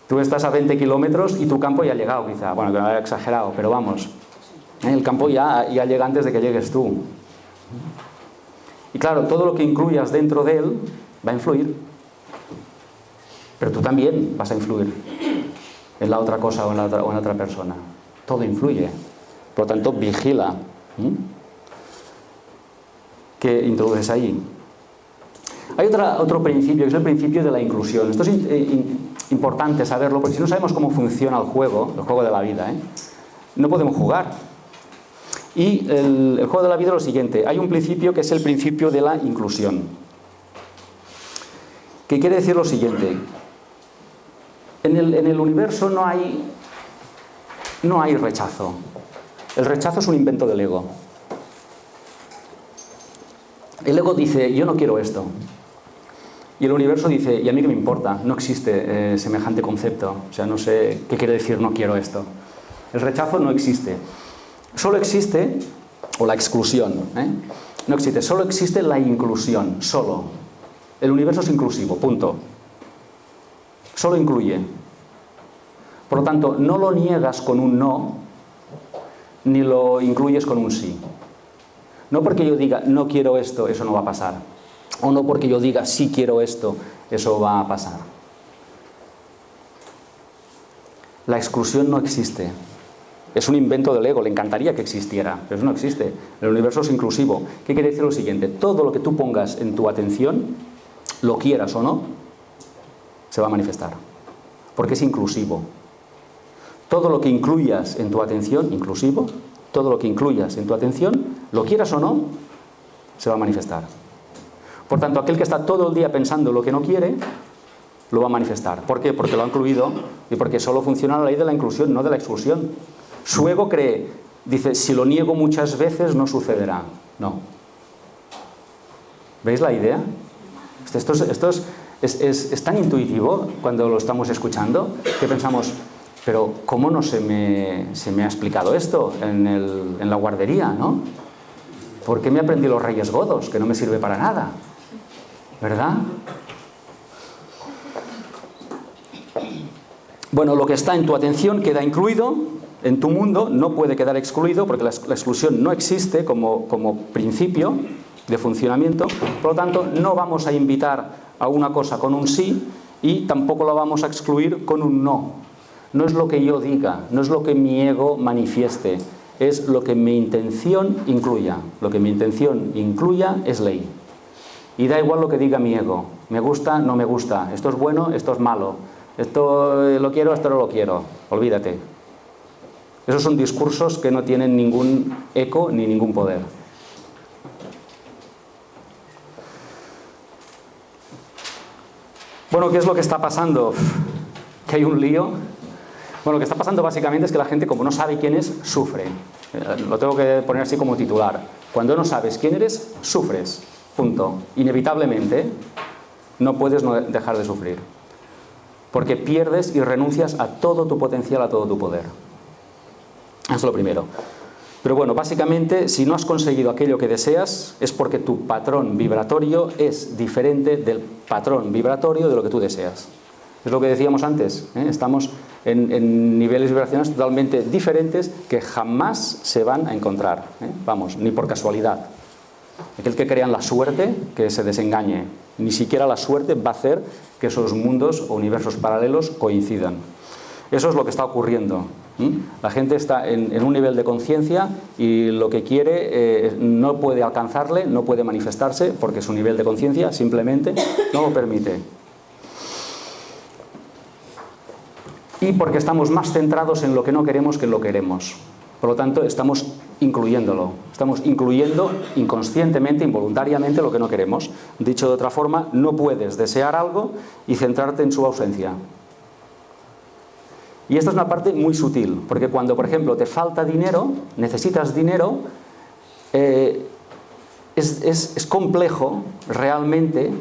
Tú estás a 20 kilómetros y tu campo ya ha llegado, quizá. Bueno, que no haya exagerado, pero vamos. El campo ya llega antes de que llegues tú. Y claro, todo lo que incluyas dentro de él va a influir. Pero tú también vas a influir en la otra cosa o en la otra persona. Todo influye. Por lo tanto, vigila. ¿Qué introduces ahí? Hay otro principio, que es el principio de la inclusión. Esto es importante saberlo, porque si no sabemos cómo funciona el juego de la vida, no podemos jugar. Y el juego de la vida es lo siguiente. Hay un principio que es el principio de la inclusión. Que quiere decir lo siguiente. En el universo no hay rechazo. El rechazo es un invento del ego. El ego dice, yo no quiero esto. Y el universo dice, ¿y a mí qué me importa? No existe semejante concepto. O sea, no sé qué quiere decir no quiero esto. El rechazo no existe. Solo existe, o la exclusión, no existe, solo existe la inclusión, solo. El universo es inclusivo, punto. Solo incluye. Por lo tanto, no lo niegas con un no, ni lo incluyes con un sí. No porque yo diga, no quiero esto, eso no va a pasar. O no porque yo diga, sí quiero esto, eso va a pasar. La exclusión no existe. Es un invento del ego, le encantaría que existiera, pero eso no existe. El universo es inclusivo. ¿Qué quiere decir lo siguiente? Todo lo que tú pongas en tu atención, lo quieras o no, se va a manifestar. Porque es inclusivo. Todo lo que incluyas en tu atención, inclusivo, todo lo que incluyas en tu atención, lo quieras o no, se va a manifestar. Por tanto, aquel que está todo el día pensando lo que no quiere, lo va a manifestar. ¿Por qué? Porque lo ha incluido y porque solo funciona la ley de la inclusión, no de la exclusión. Su ego cree, dice, si lo niego muchas veces no sucederá. No. ¿Veis la idea? Esto es tan intuitivo cuando lo estamos escuchando que pensamos, pero ¿cómo no se me ha explicado esto en la guardería, ¿no? ¿Por qué me aprendí los Reyes Godos, que no me sirve para nada? ¿Verdad? Bueno, lo que está en tu atención queda incluido en tu mundo, no puede quedar excluido porque la exclusión no existe como principio de funcionamiento. Por lo tanto, no vamos a invitar a una cosa con un sí y tampoco la vamos a excluir con un no. No es lo que yo diga, no es lo que mi ego manifieste, es lo que mi intención incluya. Lo que mi intención incluya es ley. Y da igual lo que diga mi ego. Me gusta, no me gusta. Esto es bueno, esto es malo. Esto lo quiero, esto no lo quiero. Olvídate. Esos son discursos que no tienen ningún eco ni ningún poder. Bueno, ¿qué es lo que está pasando? ¿Que hay un lío? Bueno, lo que está pasando básicamente es que la gente, como no sabe quién es, sufre. Lo tengo que poner así como titular. Cuando no sabes quién eres, sufres. Punto. Inevitablemente, no puedes dejar de sufrir. Porque pierdes y renuncias a todo tu potencial, a todo tu poder. Eso es lo primero. Pero bueno, básicamente, si no has conseguido aquello que deseas, es porque tu patrón vibratorio es diferente del patrón vibratorio de lo que tú deseas. Es lo que decíamos antes, ¿eh? Estamos en niveles vibracionales totalmente diferentes que jamás se van a encontrar, ¿eh? Vamos, ni por casualidad. Aquel que crea en la suerte, que se desengañe. Ni siquiera la suerte va a hacer que esos mundos o universos paralelos coincidan. Eso es lo que está ocurriendo. La gente está en un nivel de conciencia y lo que quiere no puede alcanzarle, no puede manifestarse porque su nivel de conciencia simplemente no lo permite. Y porque estamos más centrados en lo que no queremos que en lo que queremos. Por lo tanto, estamos incluyéndolo. Estamos incluyendo inconscientemente, involuntariamente lo que no queremos. Dicho de otra forma, no puedes desear algo y centrarte en su ausencia. Y esta es una parte muy sutil, porque cuando, por ejemplo, te falta dinero, necesitas dinero, es complejo realmente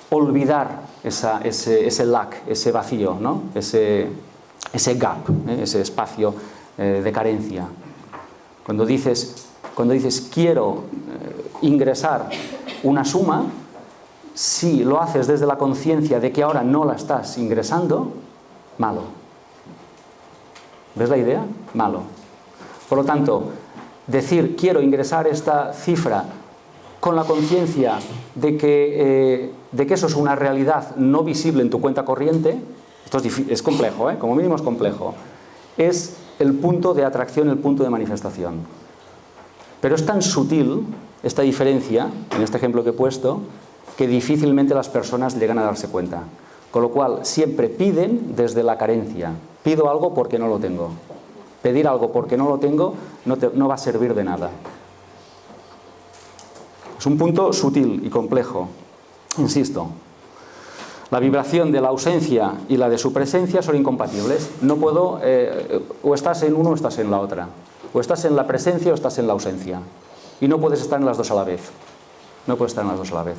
olvidar ese lack, ese vacío, ¿no? ese gap, ese espacio de carencia. Cuando dices quiero ingresar una suma, si lo haces desde la conciencia de que ahora no la estás ingresando, malo. ¿Ves la idea? Malo. Por lo tanto, decir quiero ingresar esta cifra con la conciencia de que eso es una realidad no visible en tu cuenta corriente, esto es complejo, como mínimo es complejo, es el punto de atracción, el punto de manifestación. Pero es tan sutil esta diferencia, en este ejemplo que he puesto, que difícilmente las personas llegan a darse cuenta. Con lo cual, siempre piden desde la carencia. Pido algo porque no lo tengo. Pedir algo porque no lo tengo no va a servir de nada. Es un punto sutil y complejo. Insisto, la vibración de la ausencia y la de su presencia son incompatibles. No puedo, o estás en uno o estás en la otra. O estás en la presencia o estás en la ausencia. Y no puedes estar en las dos a la vez. No puedes estar en las dos a la vez.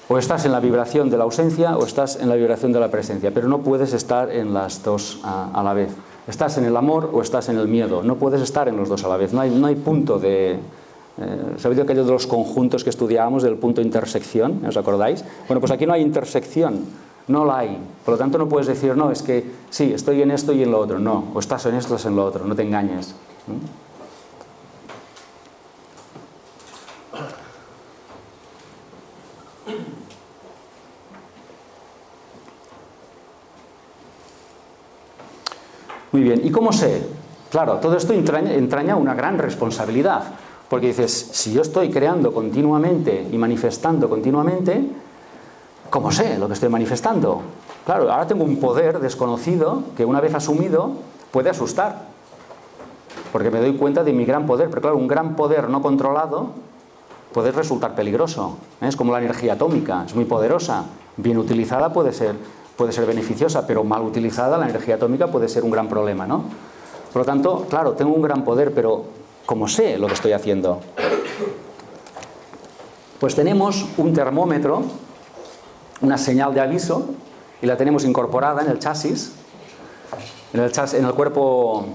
O estás en la vibración de la ausencia o estás en la vibración de la presencia, pero no puedes estar en las dos a la vez. Estás en el amor o estás en el miedo, no puedes estar en los dos a la vez. No hay punto de... ¿Sabéis aquello de los conjuntos que estudiábamos, del punto de intersección? ¿Os acordáis? Bueno, pues aquí no hay intersección, no la hay. Por lo tanto no puedes decir, no, es que sí, estoy en esto y en lo otro. No, o estás en esto o estás en lo otro, no te engañes. Muy bien, ¿y cómo sé? Claro, todo esto entraña una gran responsabilidad, porque dices, si yo estoy creando continuamente y manifestando continuamente, ¿cómo sé lo que estoy manifestando? Claro, ahora tengo un poder desconocido que una vez asumido puede asustar, porque me doy cuenta de mi gran poder, pero claro, un gran poder no controlado puede resultar peligroso. Es como la energía atómica, es muy poderosa, bien utilizada puede ser beneficiosa, pero mal utilizada la energía atómica puede ser un gran problema, ¿no? Por lo tanto, claro, tengo un gran poder, pero ¿Cómo sé lo que estoy haciendo? Pues tenemos un termómetro, una señal de aviso, y la tenemos incorporada en el chasis, en el cuerpo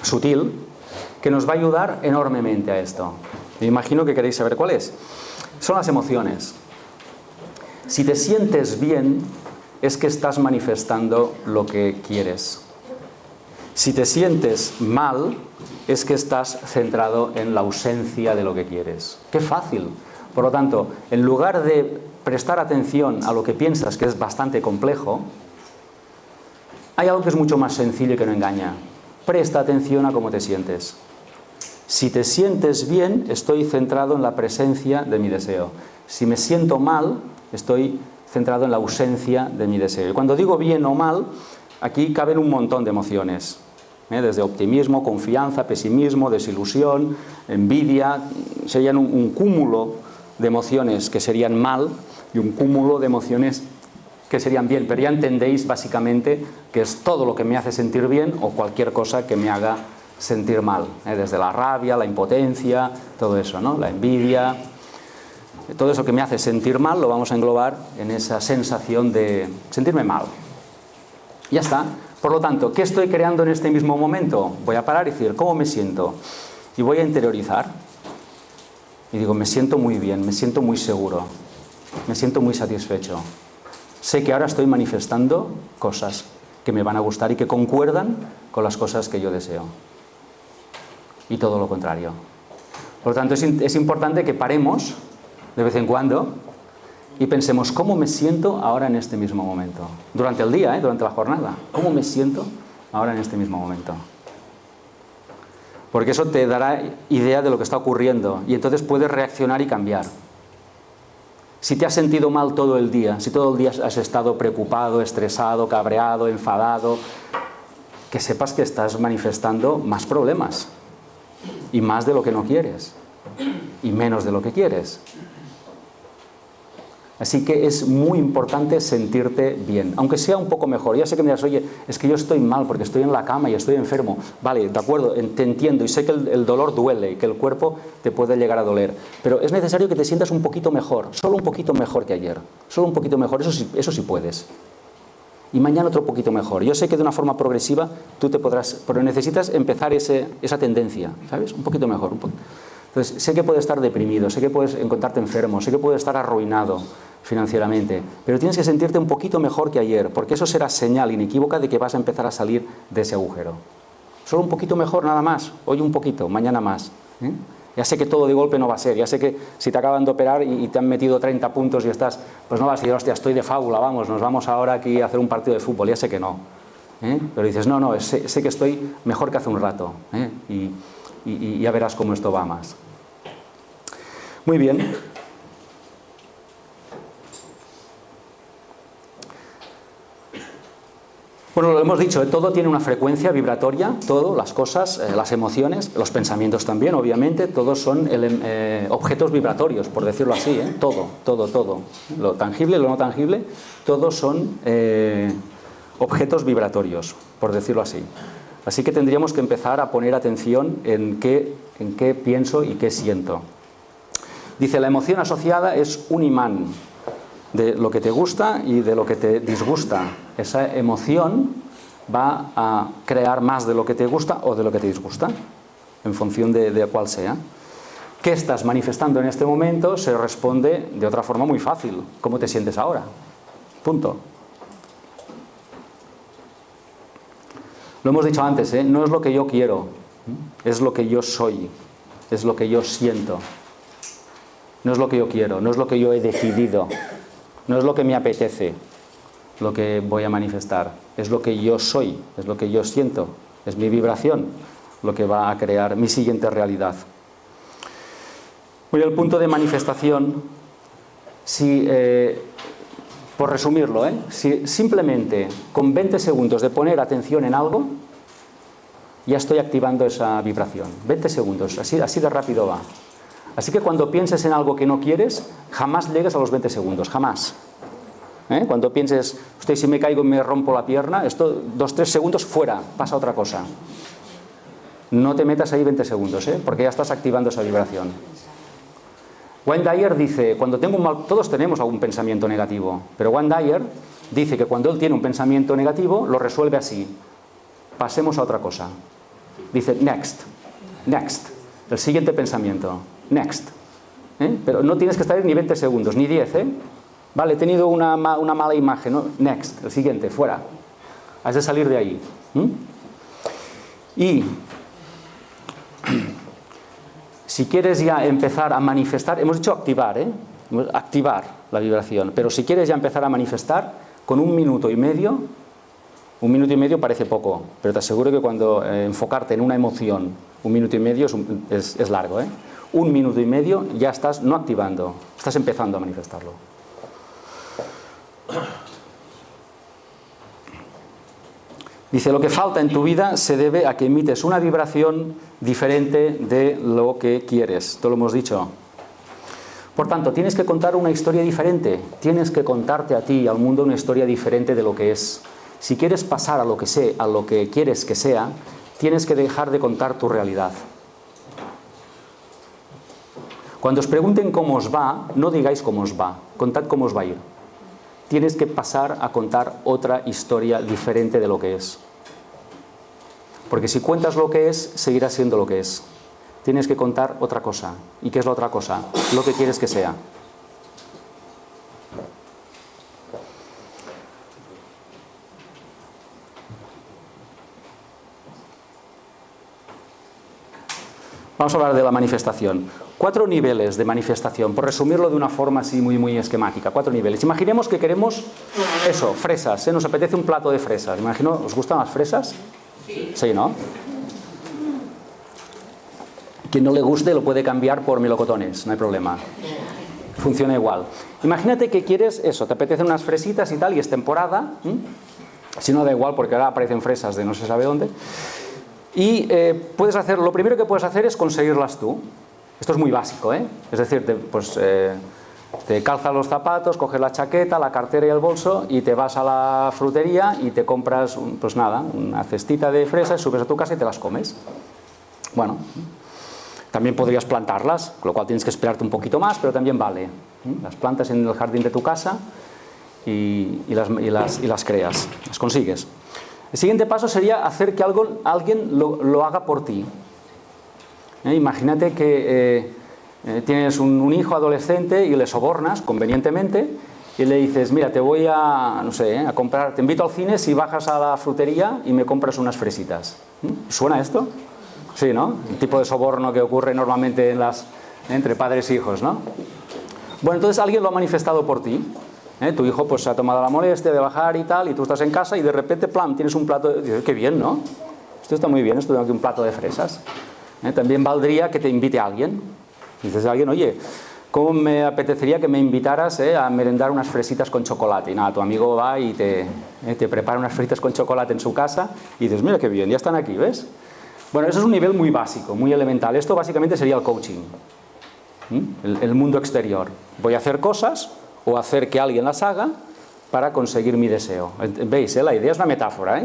sutil, que nos va a ayudar enormemente a esto. Me imagino que queréis saber cuál es. Son las emociones. Si te sientes bien, es que estás manifestando lo que quieres. Si te sientes mal, es que estás centrado en la ausencia de lo que quieres. ¡Qué fácil! Por lo tanto, en lugar de prestar atención a lo que piensas, que es bastante complejo, hay algo que es mucho más sencillo y que no engaña. Presta atención a cómo te sientes. Si te sientes bien, estoy centrado en la presencia de mi deseo. Si me siento mal, estoy centrado en la ausencia de mi deseo. Y cuando digo bien o mal, aquí caben un montón de emociones, desde optimismo, confianza, pesimismo, desilusión, envidia. Serían un cúmulo de emociones que serían mal y un cúmulo de emociones que serían bien. Pero ya entendéis básicamente que es todo lo que me hace sentir bien o cualquier cosa que me haga sentir mal, desde la rabia, la impotencia, todo eso, ¿no? La envidia. Todo eso que me hace sentir mal lo vamos a englobar en esa sensación de sentirme mal. Ya está. Por lo tanto, ¿qué estoy creando en este mismo momento? Voy a parar y decir, ¿cómo me siento? Y voy a interiorizar. Y digo, me siento muy bien, me siento muy seguro, me siento muy satisfecho. Sé que ahora estoy manifestando cosas que me van a gustar y que concuerdan con las cosas que yo deseo. Y todo lo contrario. Por lo tanto, es importante que paremos de vez en cuando y pensemos cómo me siento ahora en este mismo momento. Durante el día, durante la jornada. ¿Cómo me siento ahora en este mismo momento? Porque eso te dará idea de lo que está ocurriendo y entonces puedes reaccionar y cambiar. Si te has sentido mal todo el día, si todo el día has estado preocupado, estresado, cabreado, enfadado, que sepas que estás manifestando más problemas y más de lo que no quieres y menos de lo que quieres. Así que es muy importante sentirte bien, aunque sea un poco mejor. Ya sé que me dirás, oye, es que yo estoy mal porque estoy en la cama y estoy enfermo. Vale, de acuerdo, te entiendo y sé que el dolor duele, que el cuerpo te puede llegar a doler. Pero es necesario que te sientas un poquito mejor, solo un poquito mejor que ayer. Solo un poquito mejor, eso sí puedes. Y mañana otro poquito mejor. Yo sé que de una forma progresiva tú te podrás, pero necesitas empezar esa tendencia, ¿sabes? Un poquito mejor. Entonces, sé que puedes estar deprimido, sé que puedes encontrarte enfermo, sé que puedes estar arruinado financieramente, pero tienes que sentirte un poquito mejor que ayer, porque eso será señal inequívoca de que vas a empezar a salir de ese agujero. Solo un poquito mejor, nada más. Hoy un poquito, mañana más. Ya sé que todo de golpe no va a ser, ya sé que si te acaban de operar y te han metido 30 puntos y estás, pues no vas a decir, hostia, estoy de fábula, vamos, nos vamos ahora aquí a hacer un partido de fútbol, ya sé que no. Pero dices, no, sé que estoy mejor que hace un rato, y ya verás cómo esto va más. Muy bien. Bueno, lo hemos dicho, todo tiene una frecuencia vibratoria, todo, las cosas, las emociones, los pensamientos también, obviamente, todos son objetos vibratorios, por decirlo así, todo. Lo tangible, lo no tangible, todos son objetos vibratorios, por decirlo así. Así que tendríamos que empezar a poner atención en qué pienso y qué siento. Dice, la emoción asociada es un imán de lo que te gusta y de lo que te disgusta. Esa emoción va a crear más de lo que te gusta o de lo que te disgusta, en función de cuál sea. ¿Qué estás manifestando en este momento? Se responde de otra forma muy fácil. ¿Cómo te sientes ahora? Punto. Lo hemos dicho antes, no es lo que yo quiero, es lo que yo soy, es lo que yo siento. No es lo que yo quiero, no es lo que yo he decidido, no es lo que me apetece lo que voy a manifestar, es lo que yo soy, es lo que yo siento, es mi vibración lo que va a crear mi siguiente realidad. Voy al punto de manifestación. Por resumirlo, si simplemente con 20 segundos de poner atención en algo, ya estoy activando esa vibración. 20 segundos, así de rápido va. Así que cuando pienses en algo que no quieres, jamás llegues a los 20 segundos, jamás. Cuando pienses, hostia, si me caigo y me rompo la pierna, esto 2-3 segundos fuera, pasa otra cosa. No te metas ahí 20 segundos, porque ya estás activando esa vibración. Wayne Dyer dice, cuando tengo un mal... Todos tenemos algún pensamiento negativo, pero Wayne Dyer dice que cuando él tiene un pensamiento negativo, lo resuelve así. Pasemos a otra cosa. Dice, next, next. El siguiente pensamiento, next. Pero no tienes que estar ni 20 segundos, ni 10, Vale, he tenido una mala imagen, ¿no? Next, el siguiente, fuera. Has de salir de ahí. Y si quieres ya empezar a manifestar, hemos dicho activar, activar la vibración, pero si quieres ya empezar a manifestar, con 1 minuto y medio, 1 minuto y medio parece poco, pero te aseguro que cuando enfocarte en una emoción, 1 minuto y medio es largo, 1 minuto y medio ya estás no activando, estás empezando a manifestarlo. Dice, lo que falta en tu vida se debe a que emites una vibración diferente de lo que quieres. Esto lo hemos dicho. Por tanto, tienes que contar una historia diferente. Tienes que contarte a ti y al mundo una historia diferente de lo que es. Si quieres pasar a lo que quieres que sea, tienes que dejar de contar tu realidad. Cuando os pregunten cómo os va, no digáis cómo os va. Contad cómo os va a ir. Tienes que pasar a contar otra historia diferente de lo que es. Porque si cuentas lo que es, seguirá siendo lo que es. Tienes que contar otra cosa. ¿Y qué es la otra cosa? Lo que quieres que sea. Vamos a hablar de la manifestación. 4 niveles de manifestación, por resumirlo de una forma así muy esquemática. 4 niveles. Imaginemos que queremos eso, fresas, nos apetece un plato de fresas. Imagino, ¿os gustan las fresas? Sí, ¿no? Quien no le guste lo puede cambiar por melocotones, no hay problema. Funciona igual. Imagínate que quieres eso, te apetecen unas fresitas y tal, y es temporada. Si no, da igual, porque ahora aparecen fresas de no se sabe dónde. Y lo primero que puedes hacer es conseguirlas tú. Esto es muy básico, Es decir, te calzas los zapatos, coges la chaqueta, la cartera y el bolso y te vas a la frutería y te compras, una cestita de fresas, subes a tu casa y te las comes. Bueno, también podrías plantarlas, con lo cual tienes que esperarte un poquito más, pero también vale. Las plantas en el jardín de tu casa y las creas, las consigues. El siguiente paso sería hacer que alguien lo haga por ti. Imagínate que tienes un hijo adolescente y le sobornas convenientemente y le dices, mira, te voy a comprar, te invito al cine si bajas a la frutería y me compras unas fresitas. ¿Suena esto? Sí, ¿no? El tipo de soborno que ocurre normalmente entre padres e hijos, ¿no? Bueno, entonces alguien lo ha manifestado por ti. Tu hijo pues se ha tomado la molestia de bajar y tal, y tú estás en casa y de repente, ¡plam!, tienes un plato de... Dices, qué bien, ¿no? Esto está muy bien, esto tengo aquí un plato de fresas. También valdría que te invite a alguien. Dices a alguien, oye, ¿cómo me apetecería que me invitaras a merendar unas fresitas con chocolate? Y nada, tu amigo va y te prepara unas fresitas con chocolate en su casa y dices, mira qué bien, ya están aquí, ¿ves? Bueno, eso es un nivel muy básico, muy elemental. Esto básicamente sería el coaching. El mundo exterior. Voy a hacer cosas o hacer que alguien las haga para conseguir mi deseo. ¿Veis? La idea es una metáfora,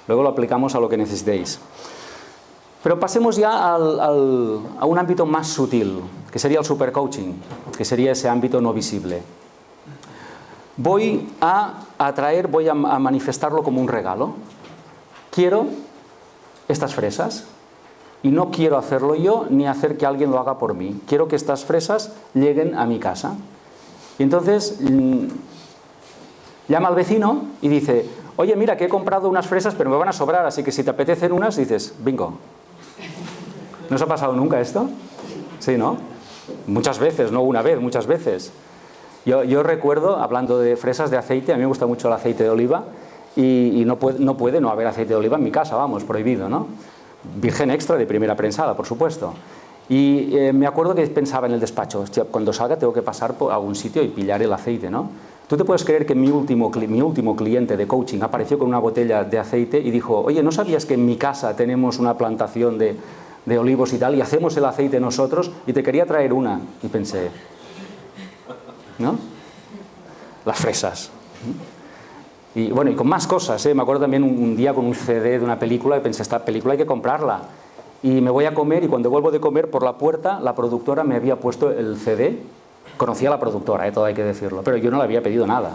Luego lo aplicamos a lo que necesitéis. Pero pasemos ya a un ámbito más sutil, que sería el supercoaching, que sería ese ámbito no visible. Voy a manifestarlo como un regalo. Quiero estas fresas y no quiero hacerlo yo ni hacer que alguien lo haga por mí. Quiero que estas fresas lleguen a mi casa. Y entonces llama al vecino y dice, oye, mira que he comprado unas fresas pero me van a sobrar, así que si te apetecen unas, dices, bingo. ¿No os ha pasado nunca esto? Sí, ¿no? Muchas veces, no una vez, muchas veces. Yo recuerdo, hablando de fresas de aceite, a mí me gusta mucho el aceite de oliva y no puede no haber aceite de oliva en mi casa, vamos, prohibido, ¿no? Virgen extra de primera prensada, por supuesto. Y me acuerdo que pensaba en el despacho, hostia, cuando salga tengo que pasar por algún sitio y pillar el aceite, ¿no? ¿Tú te puedes creer que mi último cliente de coaching apareció con una botella de aceite y dijo, oye, ¿no sabías que en mi casa tenemos una plantación de olivos y tal, y hacemos el aceite nosotros, y te quería traer una? Y pensé, ¿no? Las fresas. Y bueno, y con más cosas, Me acuerdo también un día con un CD de una película y pensé, esta película hay que comprarla. y me voy a comer, y cuando vuelvo de comer, por la puerta la productora me había puesto el CD. Conocía a la productora, todo hay que decirlo, pero yo no le había pedido nada.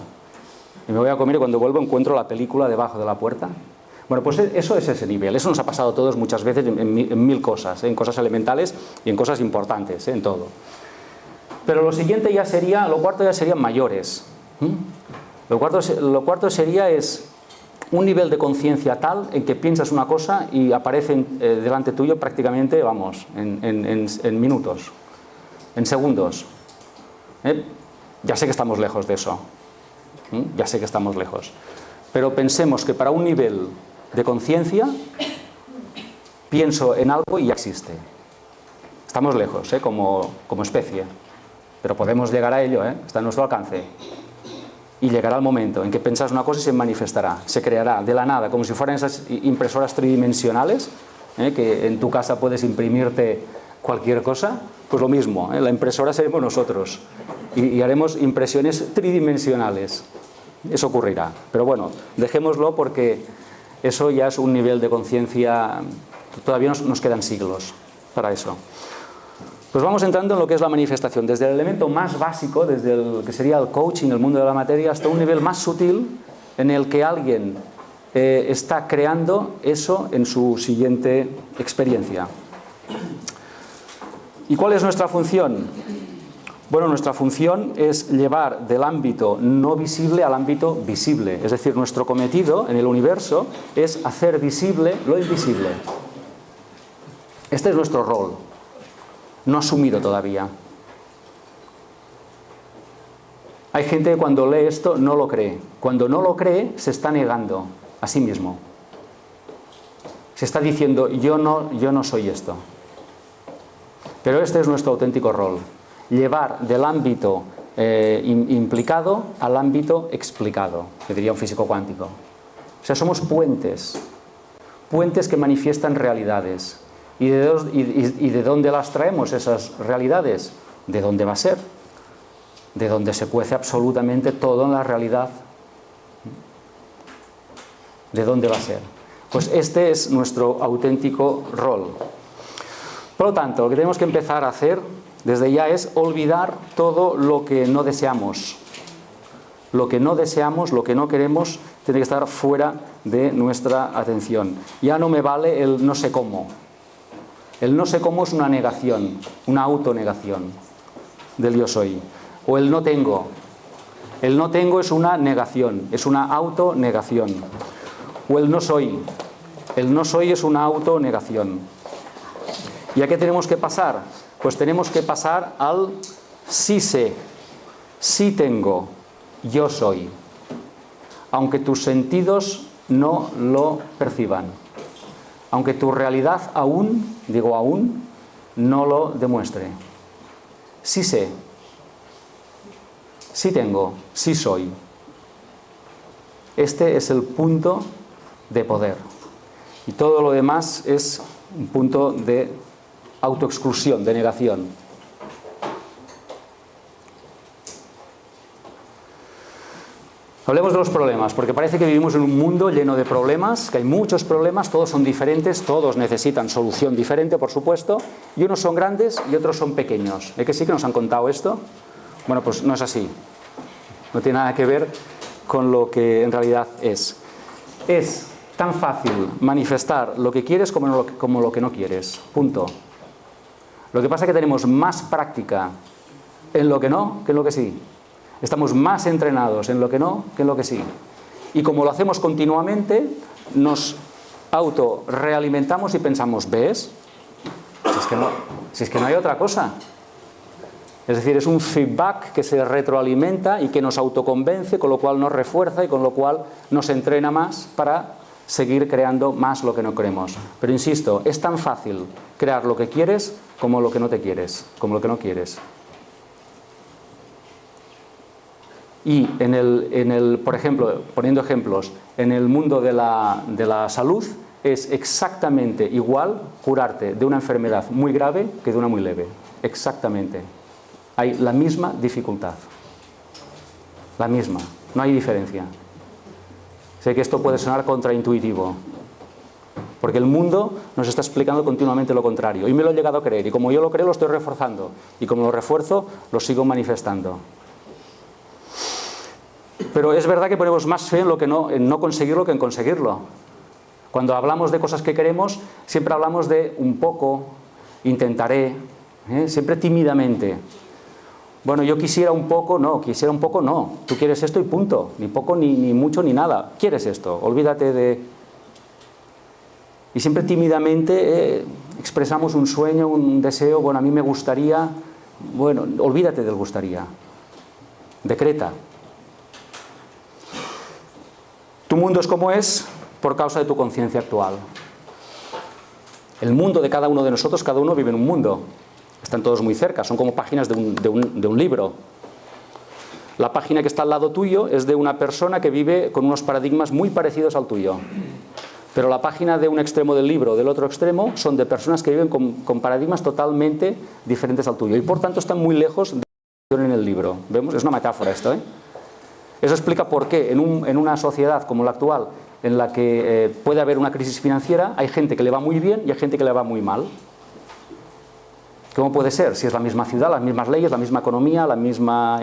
Y me voy a comer y cuando vuelvo encuentro la película debajo de la puerta. Bueno, pues eso es ese nivel. Eso nos ha pasado a todos muchas veces en mil cosas, en cosas elementales y en cosas importantes, en todo. Pero lo siguiente ya sería, lo cuarto ya serían mayores. Lo cuarto sería un nivel de conciencia tal en que piensas una cosa y aparece delante tuyo prácticamente, vamos, en minutos, en segundos. Ya sé que estamos lejos de eso. Ya sé que estamos lejos. Pero pensemos que para un nivel de conciencia pienso en algo y ya existe. Estamos lejos, como especie. Pero podemos llegar a ello, está a nuestro alcance. Y llegará el momento en que pensás una cosa y se manifestará, se creará de la nada, como si fueran esas impresoras tridimensionales, que en tu casa puedes imprimirte cualquier cosa. Pues lo mismo, la impresora seremos nosotros y haremos impresiones tridimensionales. Eso ocurrirá. Pero bueno, dejémoslo porque eso ya es un nivel de conciencia, todavía nos quedan siglos para eso. Pues vamos entrando en lo que es la manifestación, desde el elemento más básico, desde el que sería el coaching, el mundo de la materia, hasta un nivel más sutil en el que alguien está creando eso en su siguiente experiencia. ¿Y cuál es nuestra función? Bueno, nuestra función es llevar del ámbito no visible al ámbito visible. Es decir, nuestro cometido en el universo es hacer visible lo invisible. Este es nuestro rol, no asumido todavía. Hay gente que cuando lee esto no lo cree. Cuando no lo cree, se está negando a sí mismo. Se está diciendo, yo no soy esto. Pero este es nuestro auténtico rol. Llevar del ámbito implicado al ámbito explicado, que diría un físico cuántico. O sea, somos puentes que manifiestan realidades. ¿Y de dónde las traemos esas realidades? ¿De dónde va a ser? De donde se cuece absolutamente todo en la realidad. ¿De dónde va a ser? Pues este es nuestro auténtico rol. Por lo tanto, lo que tenemos que empezar a hacer desde ya es olvidar todo lo que no deseamos. Lo que no deseamos, lo que no queremos, tiene que estar fuera de nuestra atención. Ya no me vale el no sé cómo. El no sé cómo es una negación, una autonegación del yo soy. O el no tengo. El no tengo es una negación, es una autonegación. O el no soy. El no soy es una autonegación. ¿Y a qué tenemos que pasar? Pues tenemos que pasar al sí sé, sí tengo, yo soy. Aunque tus sentidos no lo perciban. Aunque tu realidad aún, digo aún, no lo demuestre. Sí sé, sí tengo, sí soy. Este es el punto de poder. Y todo lo demás es un punto de autoexclusión, de negación. Hablemos de los problemas, porque parece que vivimos en un mundo lleno de problemas, que hay muchos problemas, todos son diferentes, todos necesitan solución diferente, por supuesto, y unos son grandes y otros son pequeños. ¿Es que sí que nos han contado esto? Bueno, pues no es así. No tiene nada que ver con lo que en realidad es. Es tan fácil manifestar lo que quieres como lo que no quieres. Punto. Lo que pasa es que tenemos más práctica en lo que no que en lo que sí. Estamos más entrenados en lo que no que en lo que sí. Y como lo hacemos continuamente, nos autorrealimentamos y pensamos, ¿ves? Si es que no hay otra cosa. Es decir, es un feedback que se retroalimenta y que nos autoconvence, con lo cual nos refuerza y con lo cual nos entrena más para seguir creando más lo que no queremos. Pero insisto, es tan fácil crear lo que quieres como lo que no te quieres, como lo que no quieres. Y por ejemplo, poniendo ejemplos, en el mundo de la salud es exactamente igual curarte de una enfermedad muy grave que de una muy leve. Exactamente. Hay la misma dificultad. La misma. No hay diferencia. Sé que esto puede sonar contraintuitivo, Porque el mundo nos está explicando continuamente lo contrario. Y me lo he llegado a creer. Y como yo lo creo, lo estoy reforzando. Y como lo refuerzo, lo sigo manifestando. Pero es verdad que ponemos más fe en no conseguirlo que en conseguirlo. Cuando hablamos de cosas que queremos, siempre hablamos de un poco, intentaré, siempre tímidamente. Bueno, yo quisiera un poco, no. Tú quieres esto y punto. Ni poco, ni mucho, ni nada. Quieres esto, olvídate de... Y siempre tímidamente expresamos un sueño, un deseo, bueno, a mí me gustaría, bueno, olvídate del gustaría. Decreta. Tu mundo es como es por causa de tu conciencia actual. El mundo de cada uno de nosotros, cada uno vive en un mundo. Están todos muy cerca, son como páginas de un libro. La página que está al lado tuyo es de una persona que vive con unos paradigmas muy parecidos al tuyo. Pero la página de un extremo del libro o del otro extremo son de personas que viven con paradigmas totalmente diferentes al tuyo. Y por tanto están muy lejos de en el libro. ¿Vemos? Es una metáfora esto, ¿eh? Eso explica por qué en una sociedad como la actual, en la que puede haber una crisis financiera, hay gente que le va muy bien y hay gente que le va muy mal. ¿Cómo puede ser? Si es la misma ciudad, las mismas leyes, la misma economía, la misma...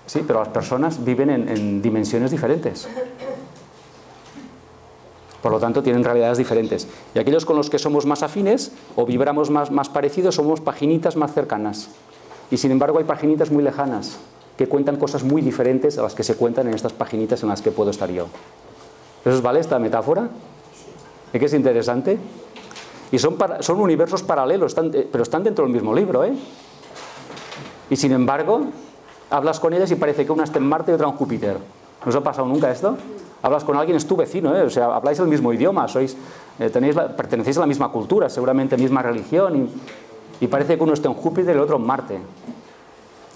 Sí, pero las personas viven en dimensiones diferentes. Por lo tanto, tienen realidades diferentes. Y aquellos con los que somos más afines o vibramos más parecidos, somos paginitas más cercanas. Y sin embargo hay paginitas muy lejanas que cuentan cosas muy diferentes a las que se cuentan en estas paginitas en las que puedo estar yo. ¿Eso os vale esta metáfora? ¿Es que es interesante? Y son universos paralelos, pero están dentro del mismo libro, ¿eh? Y sin embargo, hablas con ellas y parece que una está en Marte y otra en Júpiter. ¿No os ha pasado nunca esto? Hablas con alguien, es tu vecino, ¿eh? O sea, habláis el mismo idioma, pertenecéis a la misma cultura, seguramente misma religión, y parece que uno está en Júpiter y el otro en Marte.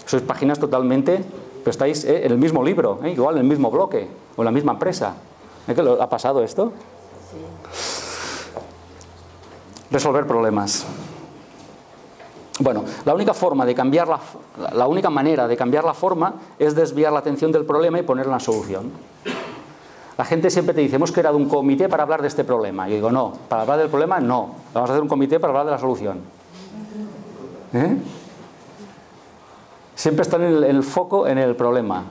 Sois páginas totalmente, pero estáis en el mismo libro, igual en el mismo bloque, o en la misma empresa. ¿Que ha pasado esto? Sí. Resolver problemas. Bueno, la única manera de cambiar la forma es desviar la atención del problema y poner la solución. La gente siempre te dice, hemos creado un comité para hablar de este problema. Yo digo, no, para hablar del problema no, vamos a hacer un comité para hablar de la solución. Siempre están en el foco en el problema.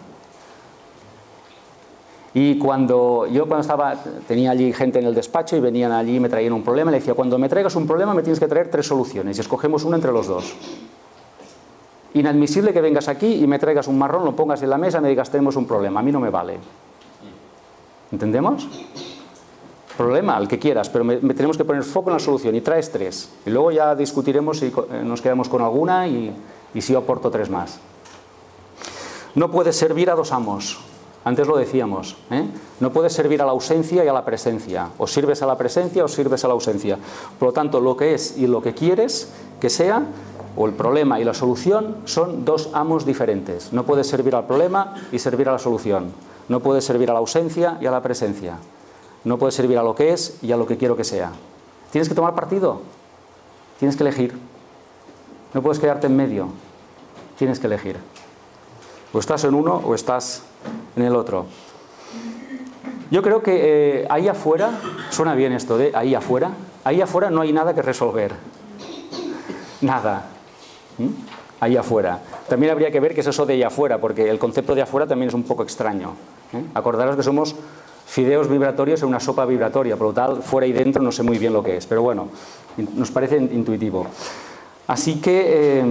Y cuando tenía allí gente en el despacho y venían allí y me traían un problema, le decía, cuando me traigas un problema me tienes que traer 3 soluciones y escogemos una entre los dos. Inadmisible que vengas aquí y me traigas un marrón, lo pongas en la mesa y me digas, tenemos un problema, a mí no me vale. ¿Entendemos? Problema, el que quieras, pero tenemos que poner foco en la solución y traes 3. Y luego ya discutiremos si nos quedamos con alguna y si yo aporto 3 más. No puedes servir a 2 amos. Antes lo decíamos, ¿eh? No puedes servir a la ausencia y a la presencia. O sirves a la presencia o sirves a la ausencia. Por lo tanto, lo que es y lo que quieres que sea, o el problema y la solución, son 2 amos diferentes. No puedes servir al problema y servir a la solución. No puedes servir a la ausencia y a la presencia. No puedes servir a lo que es y a lo que quiero que sea. Tienes que tomar partido. Tienes que elegir. No puedes quedarte en medio. Tienes que elegir. O estás en uno o estás en el otro. Yo creo que ahí afuera, suena bien esto de ahí afuera no hay nada que resolver. Nada. Ahí afuera. También habría que ver qué es eso de ahí afuera, porque el concepto de afuera también es un poco extraño. Acordaros que somos fideos vibratorios en una sopa vibratoria, por lo tal, fuera y dentro no sé muy bien lo que es, pero bueno, nos parece intuitivo. Así que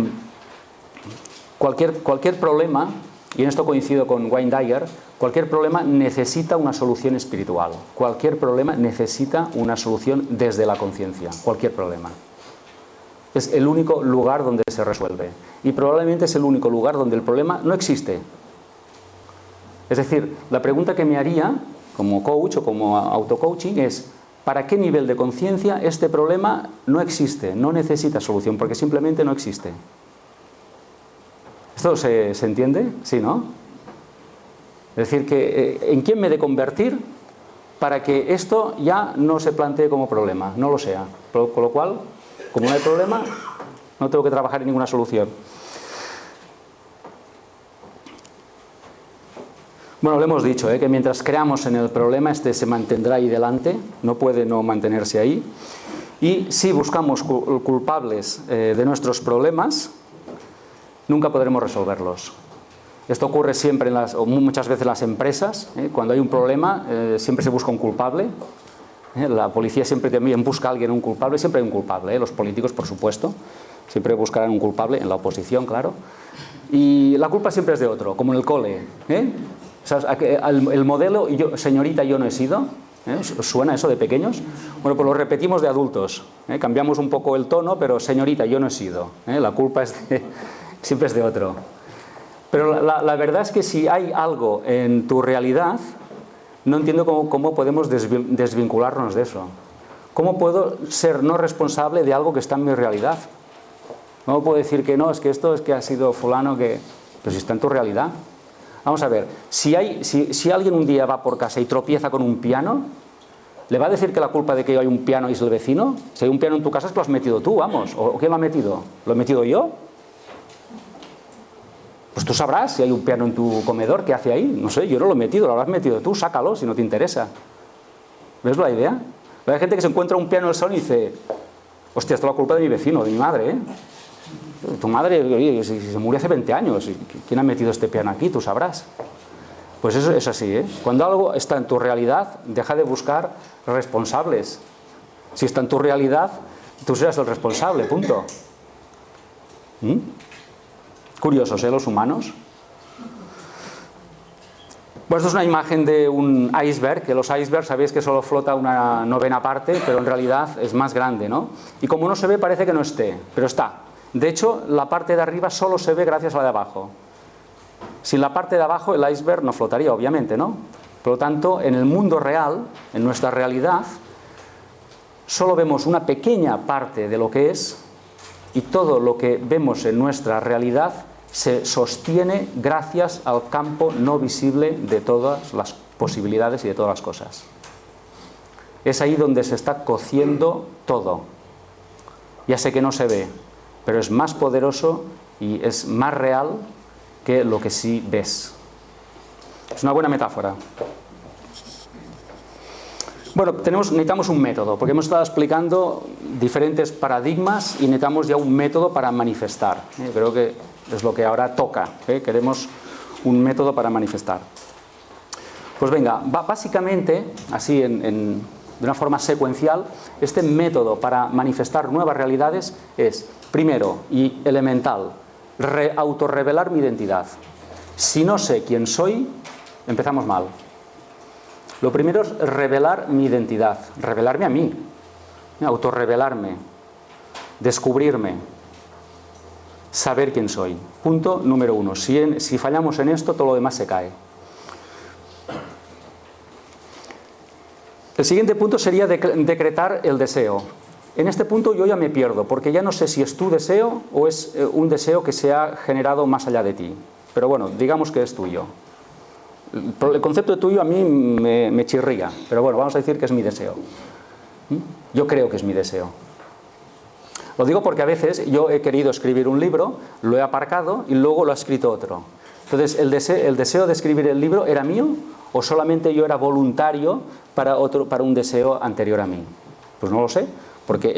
cualquier problema, y en esto coincido con Wayne Dyer, cualquier problema necesita una solución espiritual. Cualquier problema necesita una solución desde la conciencia. Cualquier problema. Es el único lugar donde se resuelve. Y probablemente es el único lugar donde el problema no existe. Es decir, la pregunta que me haría, como coach o como auto-coaching, es ¿para qué nivel de conciencia este problema no existe? No necesita solución, porque simplemente no existe. ¿Esto se entiende? Sí, ¿no? Es decir, que ¿en quién me he de convertir para que esto ya no se plantee como problema? No lo sea. Con lo cual, como no hay problema, no tengo que trabajar en ninguna solución. Bueno, lo hemos dicho, que mientras creamos en el problema, este se mantendrá ahí delante, no puede no mantenerse ahí. Y si buscamos culpables de nuestros problemas, nunca podremos resolverlos. Esto ocurre siempre o muchas veces en las empresas. Cuando hay un problema, siempre se busca un culpable. La policía siempre también busca a alguien, un culpable. Siempre hay un culpable. Los políticos, por supuesto, siempre buscarán un culpable, en la oposición, claro. Y la culpa siempre es de otro, como en el cole. El modelo, señorita, yo no he sido. ¿Os suena eso de pequeños? Bueno, pues lo repetimos de adultos. Cambiamos un poco el tono, pero señorita, yo no he sido. La culpa siempre es de otro. Pero la verdad es que si hay algo en tu realidad, no entiendo cómo podemos desvincularnos de eso. ¿Cómo puedo ser no responsable de algo que está en mi realidad? ¿Cómo puedo decir que no, es que esto es que ha sido fulano que... Pero si está en tu realidad. Vamos a ver, si alguien un día va por casa y tropieza con un piano, ¿le va a decir que la culpa de que hay un piano es el vecino? Si hay un piano en tu casa es que lo has metido tú, vamos. ¿O quién lo ha metido? ¿Lo he metido yo? Pues tú sabrás si hay un piano en tu comedor, ¿qué hace ahí? No sé, yo no lo he metido, lo habrás metido tú, sácalo si no te interesa. ¿Ves la idea? Hay gente que se encuentra un piano en el salón y dice, hostia, esto es la culpa de mi vecino, de mi madre, ¿eh? Tu madre, oye, si se murió hace 20 años, ¿quién ha metido este piano aquí? Tú sabrás. Pues eso es así, ¿eh? Cuando algo está en tu realidad, deja de buscar responsables. Si está en tu realidad, tú serás el responsable, punto. Curiosos, los humanos. Bueno, esto es una imagen de un iceberg, que los icebergs sabéis que solo flota una novena parte, pero en realidad es más grande, ¿no? Y como no se ve, parece que no esté, pero está. De hecho, la parte de arriba solo se ve gracias a la de abajo. Sin la parte de abajo, el iceberg no flotaría, obviamente, ¿no? Por lo tanto, en el mundo real, en nuestra realidad, solo vemos una pequeña parte de lo que es, y todo lo que vemos en nuestra realidad se sostiene gracias al campo no visible de todas las posibilidades y de todas las cosas. Es ahí donde se está cociendo todo. Ya sé que no se ve, pero es más poderoso y es más real que lo que sí ves. Es una buena metáfora. Bueno, necesitamos un método, porque hemos estado explicando diferentes paradigmas y necesitamos ya un método para manifestar. Creo que es lo que ahora toca. Queremos un método para manifestar. Pues venga, básicamente, así de una forma secuencial, este método para manifestar nuevas realidades es, primero y elemental, autorrevelar mi identidad. Si no sé quién soy, empezamos mal. Lo primero es revelar mi identidad, revelarme a mí, autorrevelarme, descubrirme, saber quién soy. Punto número uno. Si fallamos en esto, todo lo demás se cae. El siguiente punto sería decretar el deseo. En este punto yo ya me pierdo, porque ya no sé si es tu deseo o es un deseo que se ha generado más allá de ti. Pero bueno, digamos que es tuyo. El concepto de tuyo a mí me chirría, pero bueno, vamos a decir que es mi deseo. Yo creo que es mi deseo. Lo digo porque a veces yo he querido escribir un libro, lo he aparcado y luego lo ha escrito otro. Entonces, ¿el deseo de escribir el libro era mío o solamente yo era voluntario para un deseo anterior a mí? Pues no lo sé, porque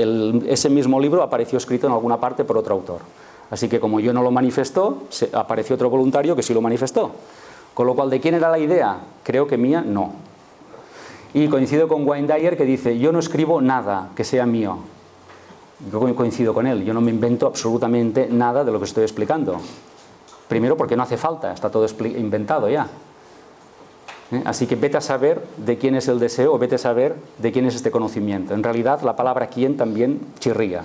ese mismo libro apareció escrito en alguna parte por otro autor. Así que como yo no lo manifestó, apareció otro voluntario que sí lo manifestó. Con lo cual, ¿de quién era la idea? Creo que mía no. Y coincido con Wayne Dyer, que dice, yo no escribo nada que sea mío. Yo coincido con él, yo no me invento absolutamente nada de lo que estoy explicando. Primero porque no hace falta, está todo inventado ya. Así que vete a saber de quién es el deseo o vete a saber de quién es este conocimiento. En realidad la palabra quién también chirría.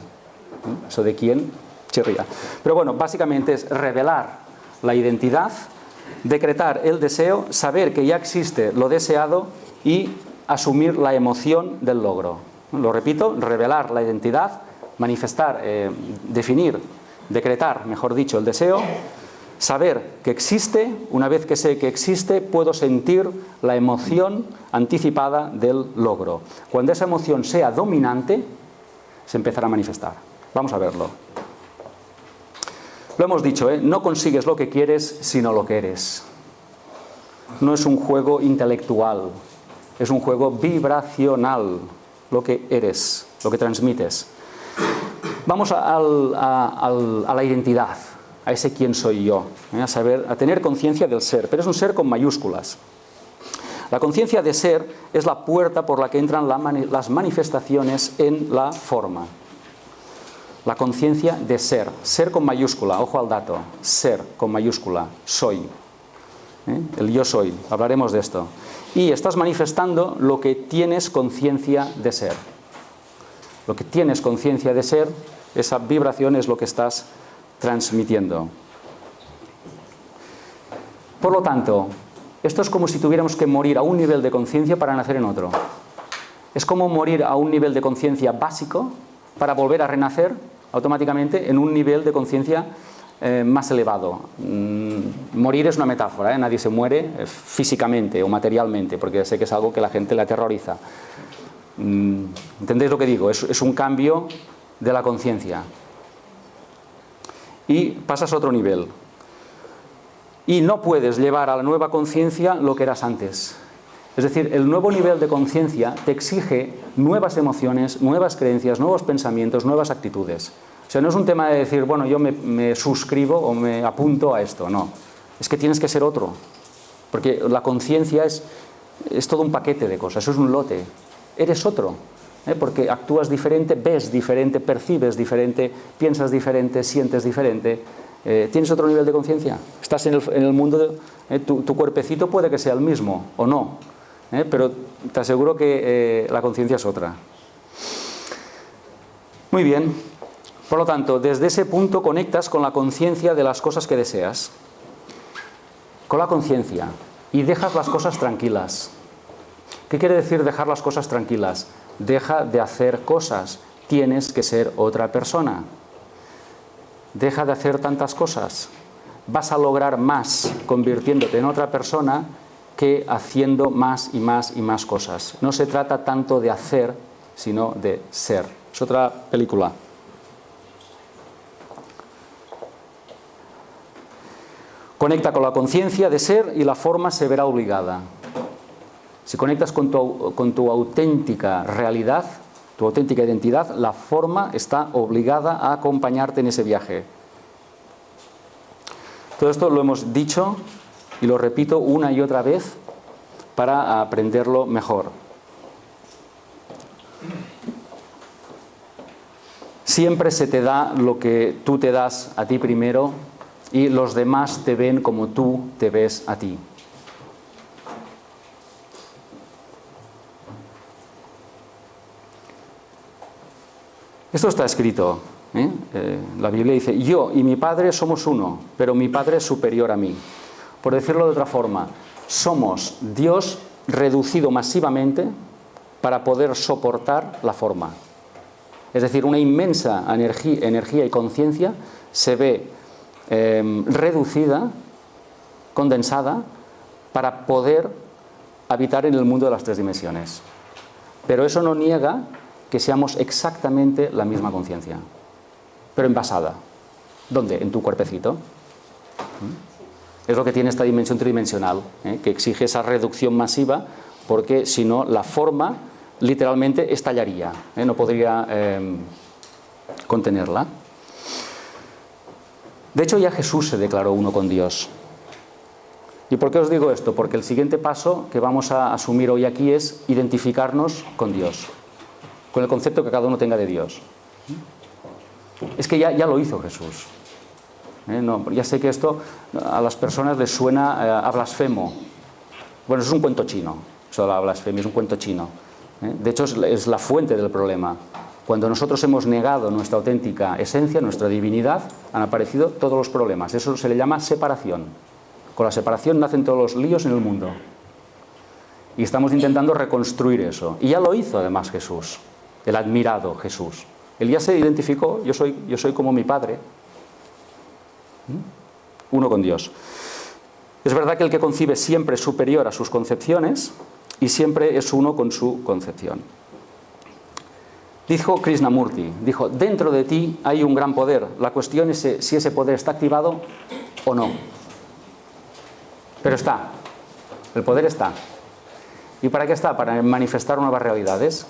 Eso de quién chirría. Pero bueno, básicamente es revelar la identidad, decretar el deseo, saber que ya existe lo deseado y asumir la emoción del logro. Lo repito, revelar la identidad, manifestar, definir, decretar, mejor dicho, el deseo, saber que existe. Una vez que sé que existe, puedo sentir la emoción anticipada del logro. Cuando esa emoción sea dominante, se empezará a manifestar. Vamos a verlo. Lo hemos dicho, no consigues lo que quieres, sino lo que eres. no es un juego intelectual, es un juego vibracional, lo que eres, lo que transmites. Vamos a la identidad, a ese quién soy yo, a tener conciencia del ser, pero es un ser con mayúsculas. La conciencia de ser es la puerta por la que entran las manifestaciones en la forma. La conciencia de ser, ser con mayúscula, ojo al dato, ser con mayúscula, soy. El yo soy, hablaremos de esto. Y estás manifestando lo que tienes conciencia de ser. Lo que tienes conciencia de ser, esa vibración es lo que estás transmitiendo. Por lo tanto, esto es como si tuviéramos que morir a un nivel de conciencia para nacer en otro. Es como morir a un nivel de conciencia básico para volver a renacer automáticamente en un nivel de conciencia más elevado. Morir es una metáfora, nadie se muere físicamente o materialmente, porque sé que es algo que a la gente le aterroriza. ¿Entendéis lo que digo? Es un cambio de la conciencia. Y pasas a otro nivel. Y no puedes llevar a la nueva conciencia lo que eras antes. Es decir, el nuevo nivel de conciencia te exige nuevas emociones, nuevas creencias, nuevos pensamientos, nuevas actitudes. O sea, no es un tema de decir, bueno, yo me suscribo o me apunto a esto, no. Es que tienes que ser otro. Porque la conciencia es todo un paquete de cosas, eso es un lote. Eres otro, porque actúas diferente, ves diferente, percibes diferente, piensas diferente, sientes diferente. ¿Tienes otro nivel de conciencia? Estás en el mundo, tu cuerpecito puede que sea el mismo o no, pero te aseguro que la conciencia es otra. Muy bien. Por lo tanto, desde ese punto conectas con la conciencia de las cosas que deseas. Con la conciencia. Y dejas las cosas tranquilas. ¿Qué quiere decir dejar las cosas tranquilas? Deja de hacer cosas. Tienes que ser otra persona. Deja de hacer tantas cosas. Vas a lograr más convirtiéndote en otra persona que haciendo más y más y más cosas. No se trata tanto de hacer, sino de ser. Es otra película. Conecta con la conciencia de ser y la forma se verá obligada. Si conectas con tu auténtica realidad, tu auténtica identidad, la forma está obligada a acompañarte en ese viaje. Todo esto lo hemos dicho y lo repito una y otra vez para aprenderlo mejor. Siempre se te da lo que tú te das a ti primero y los demás te ven como tú te ves a ti. Esto está escrito. La Biblia dice, yo y mi Padre somos uno, pero mi Padre es superior a mí. Por decirlo de otra forma, somos Dios reducido masivamente para poder soportar la forma. Es decir, una inmensa energía y conciencia se ve reducida, condensada, para poder habitar en el mundo de las tres dimensiones. Pero eso no niega que seamos exactamente la misma conciencia, pero envasada. ¿Dónde? En tu cuerpecito. Es lo que tiene esta dimensión tridimensional, que exige esa reducción masiva, porque si no, la forma literalmente estallaría, no podría contenerla. De hecho, ya Jesús se declaró uno con Dios. ¿Y por qué os digo esto? Porque el siguiente paso que vamos a asumir hoy aquí es identificarnos con Dios, con el concepto que cada uno tenga de Dios. Es que ya lo hizo Jesús. No, ya sé que esto a las personas les suena a blasfemo. Bueno, eso es un cuento chino, eso de la blasfemia es un cuento chino. De hecho, es la fuente del problema. Cuando nosotros hemos negado nuestra auténtica esencia, nuestra divinidad, han aparecido todos los problemas. Eso se le llama separación. Con la separación nacen todos los líos en el mundo. Y estamos intentando reconstruir eso. Y ya lo hizo además Jesús, el admirado Jesús. Él ya se identificó, yo soy como mi Padre. Uno con Dios. Es verdad que el que concibe siempre es superior a sus concepciones y siempre es uno con su concepción. Dijo Krishnamurti, dijo, dentro de ti hay un gran poder. La cuestión es si ese poder está activado o no. Pero está. El poder está. ¿Y para qué está? Para manifestar nuevas realidades.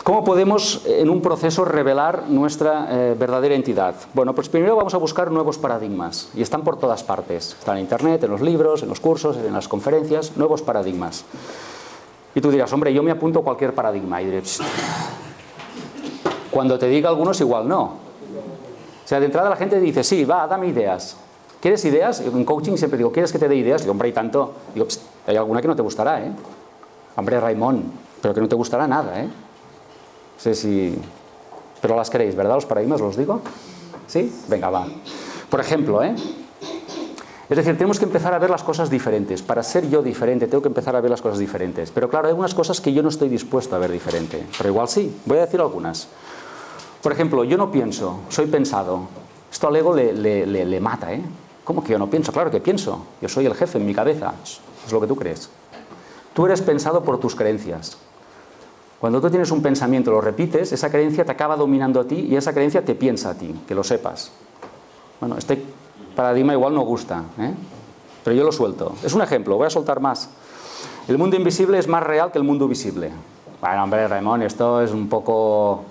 ¿Cómo podemos en un proceso revelar nuestra verdadera entidad? Bueno, pues primero vamos a buscar nuevos paradigmas y están por todas partes. Están en internet, en los libros, en los cursos, en las conferencias, nuevos paradigmas. Y tú dirás, hombre, yo me apunto a cualquier paradigma. Y diré, cuando te diga algunos igual no. O sea, de entrada la gente dice, sí, va, dame ideas. ¿Quieres ideas? En coaching siempre digo, ¿quieres que te dé ideas? Digo, hombre, y tanto. Digo, hay alguna que no te gustará, ¿eh? Hombre, Raimón, pero que no te gustará nada, ¿eh? No sé si... Pero las queréis, ¿verdad? Los paradigmas, ¿los digo? ¿Sí? Venga, va. Por ejemplo, ¿eh? Es decir, tenemos que empezar a ver las cosas diferentes. Para ser yo diferente, tengo que empezar a ver las cosas diferentes. Pero claro, hay algunas cosas que yo no estoy dispuesto a ver diferente. Pero igual sí. Voy a decir algunas. Por ejemplo, yo no pienso, soy pensado. Esto al ego le mata, ¿eh? ¿Cómo que yo no pienso? Claro que pienso. Yo soy el jefe en mi cabeza. Es lo que tú crees. Tú eres pensado por tus creencias. Cuando tú tienes un pensamiento, lo repites, esa creencia te acaba dominando a ti y esa creencia te piensa a ti, que lo sepas. Bueno, este paradigma igual no gusta, ¿eh? Pero yo lo suelto. Es un ejemplo, voy a soltar más. El mundo invisible es más real que el mundo visible. Bueno, hombre, Ramón, esto es un poco...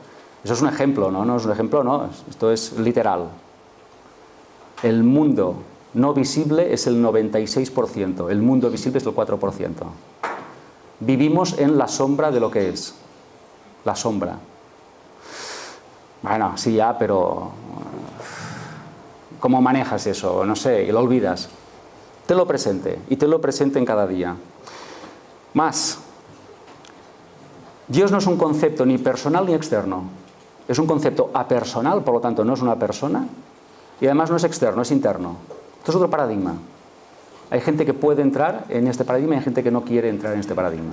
Eso es un ejemplo, ¿no? No es un ejemplo, no. Esto es literal. El mundo no visible es el 96%, el mundo visible es el 4%. Vivimos en la sombra de lo que es. La sombra. Bueno, sí, ya, pero... ¿Cómo manejas eso? No sé, y lo olvidas. Tenlo presente, y tenlo presente en cada día. Más. Dios no es un concepto ni personal ni externo. Es un concepto apersonal, por lo tanto no es una persona, y además no es externo, es interno. Esto es otro paradigma. Hay gente que puede entrar en este paradigma y hay gente que no quiere entrar en este paradigma.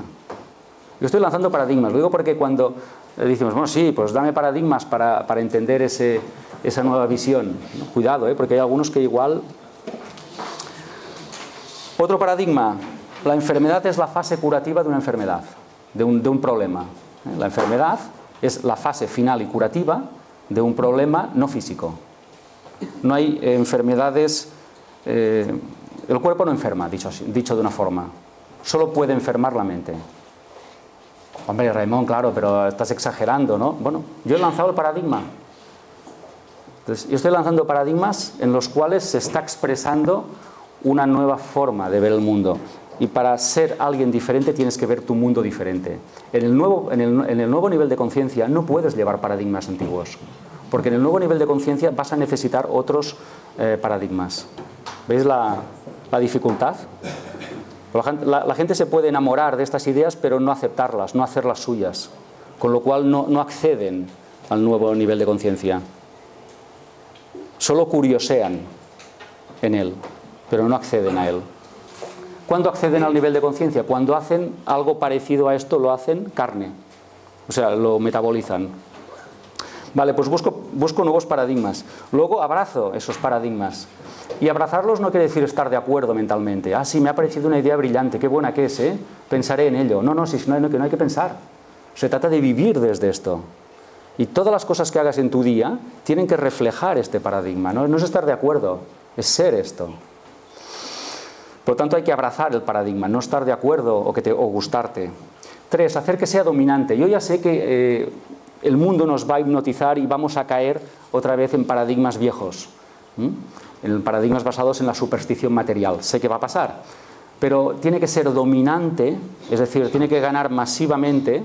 Yo estoy lanzando paradigmas, lo digo porque cuando decimos, bueno, sí, pues dame paradigmas para entender esa nueva visión. ¿No? Cuidado, porque hay algunos que igual... Otro paradigma, la enfermedad es la fase curativa de una enfermedad, de un problema. La enfermedad es la fase final y curativa de un problema no físico. No hay enfermedades... el cuerpo no enferma, dicho de una forma. Solo puede enfermar la mente. Hombre, Raimón, claro, pero estás exagerando, ¿no? Bueno, yo he lanzado el paradigma. Entonces, yo estoy lanzando paradigmas en los cuales se está expresando una nueva forma de ver el mundo. Y para ser alguien diferente tienes que ver tu mundo diferente. En el nuevo nivel de conciencia no puedes llevar paradigmas antiguos. Porque en el nuevo nivel de conciencia vas a necesitar otros paradigmas. ¿Veis la dificultad? La gente se puede enamorar de estas ideas, pero no aceptarlas, no hacerlas suyas. Con lo cual no acceden al nuevo nivel de conciencia. Solo curiosean en él, pero no acceden a él. ¿Cuándo acceden al nivel de conciencia? Cuando hacen algo parecido a esto, lo hacen carne. O sea, lo metabolizan. Vale, pues busco nuevos paradigmas. Luego abrazo esos paradigmas. Y abrazarlos no quiere decir estar de acuerdo mentalmente. Ah, sí, me ha parecido una idea brillante, qué buena que es, ¿eh? Pensaré en ello. No, si no hay que pensar. Se trata de vivir desde esto. Y todas las cosas que hagas en tu día tienen que reflejar este paradigma. No es estar de acuerdo, es ser esto. Por lo tanto, hay que abrazar el paradigma, no estar de acuerdo o gustarte. 3, hacer que sea dominante. Yo ya sé que el mundo nos va a hipnotizar y vamos a caer otra vez en paradigmas viejos. En paradigmas basados en la superstición material. Sé que va a pasar. Pero tiene que ser dominante, es decir, tiene que ganar masivamente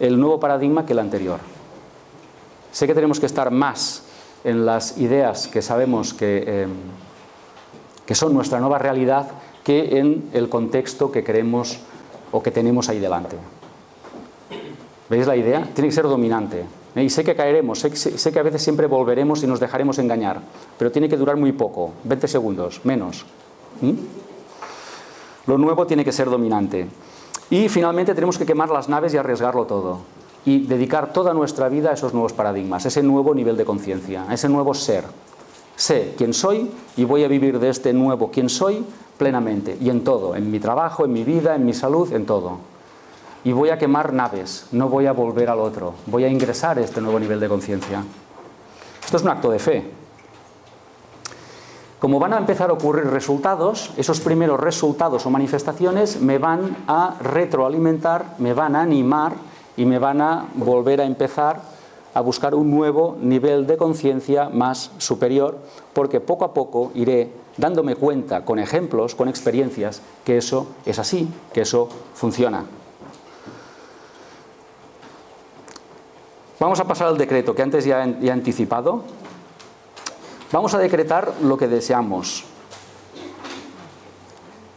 el nuevo paradigma que el anterior. Sé que tenemos que estar más en las ideas que sabemos que son nuestra nueva realidad que en el contexto que queremos o que tenemos ahí delante. ¿Veis la idea? Tiene que ser dominante. Y sé que caeremos, sé que a veces siempre volveremos y nos dejaremos engañar, pero tiene que durar muy poco, 20 segundos, menos. Lo nuevo tiene que ser dominante. Y finalmente tenemos que quemar las naves y arriesgarlo todo. Y dedicar toda nuestra vida a esos nuevos paradigmas, a ese nuevo nivel de conciencia, a ese nuevo ser. Sé quién soy y voy a vivir de este nuevo quién soy plenamente. Y en todo, en mi trabajo, en mi vida, en mi salud, en todo. Y voy a quemar naves, no voy a volver al otro. Voy a ingresar a este nuevo nivel de conciencia. Esto es un acto de fe. Como van a empezar a ocurrir resultados, esos primeros resultados o manifestaciones me van a retroalimentar, me van a animar y me van a volver a empezar a buscar un nuevo nivel de conciencia más superior, porque poco a poco iré dándome cuenta con ejemplos, con experiencias, que eso es así, que eso funciona. Vamos a pasar al decreto, que antes ya he anticipado. Vamos a decretar lo que deseamos.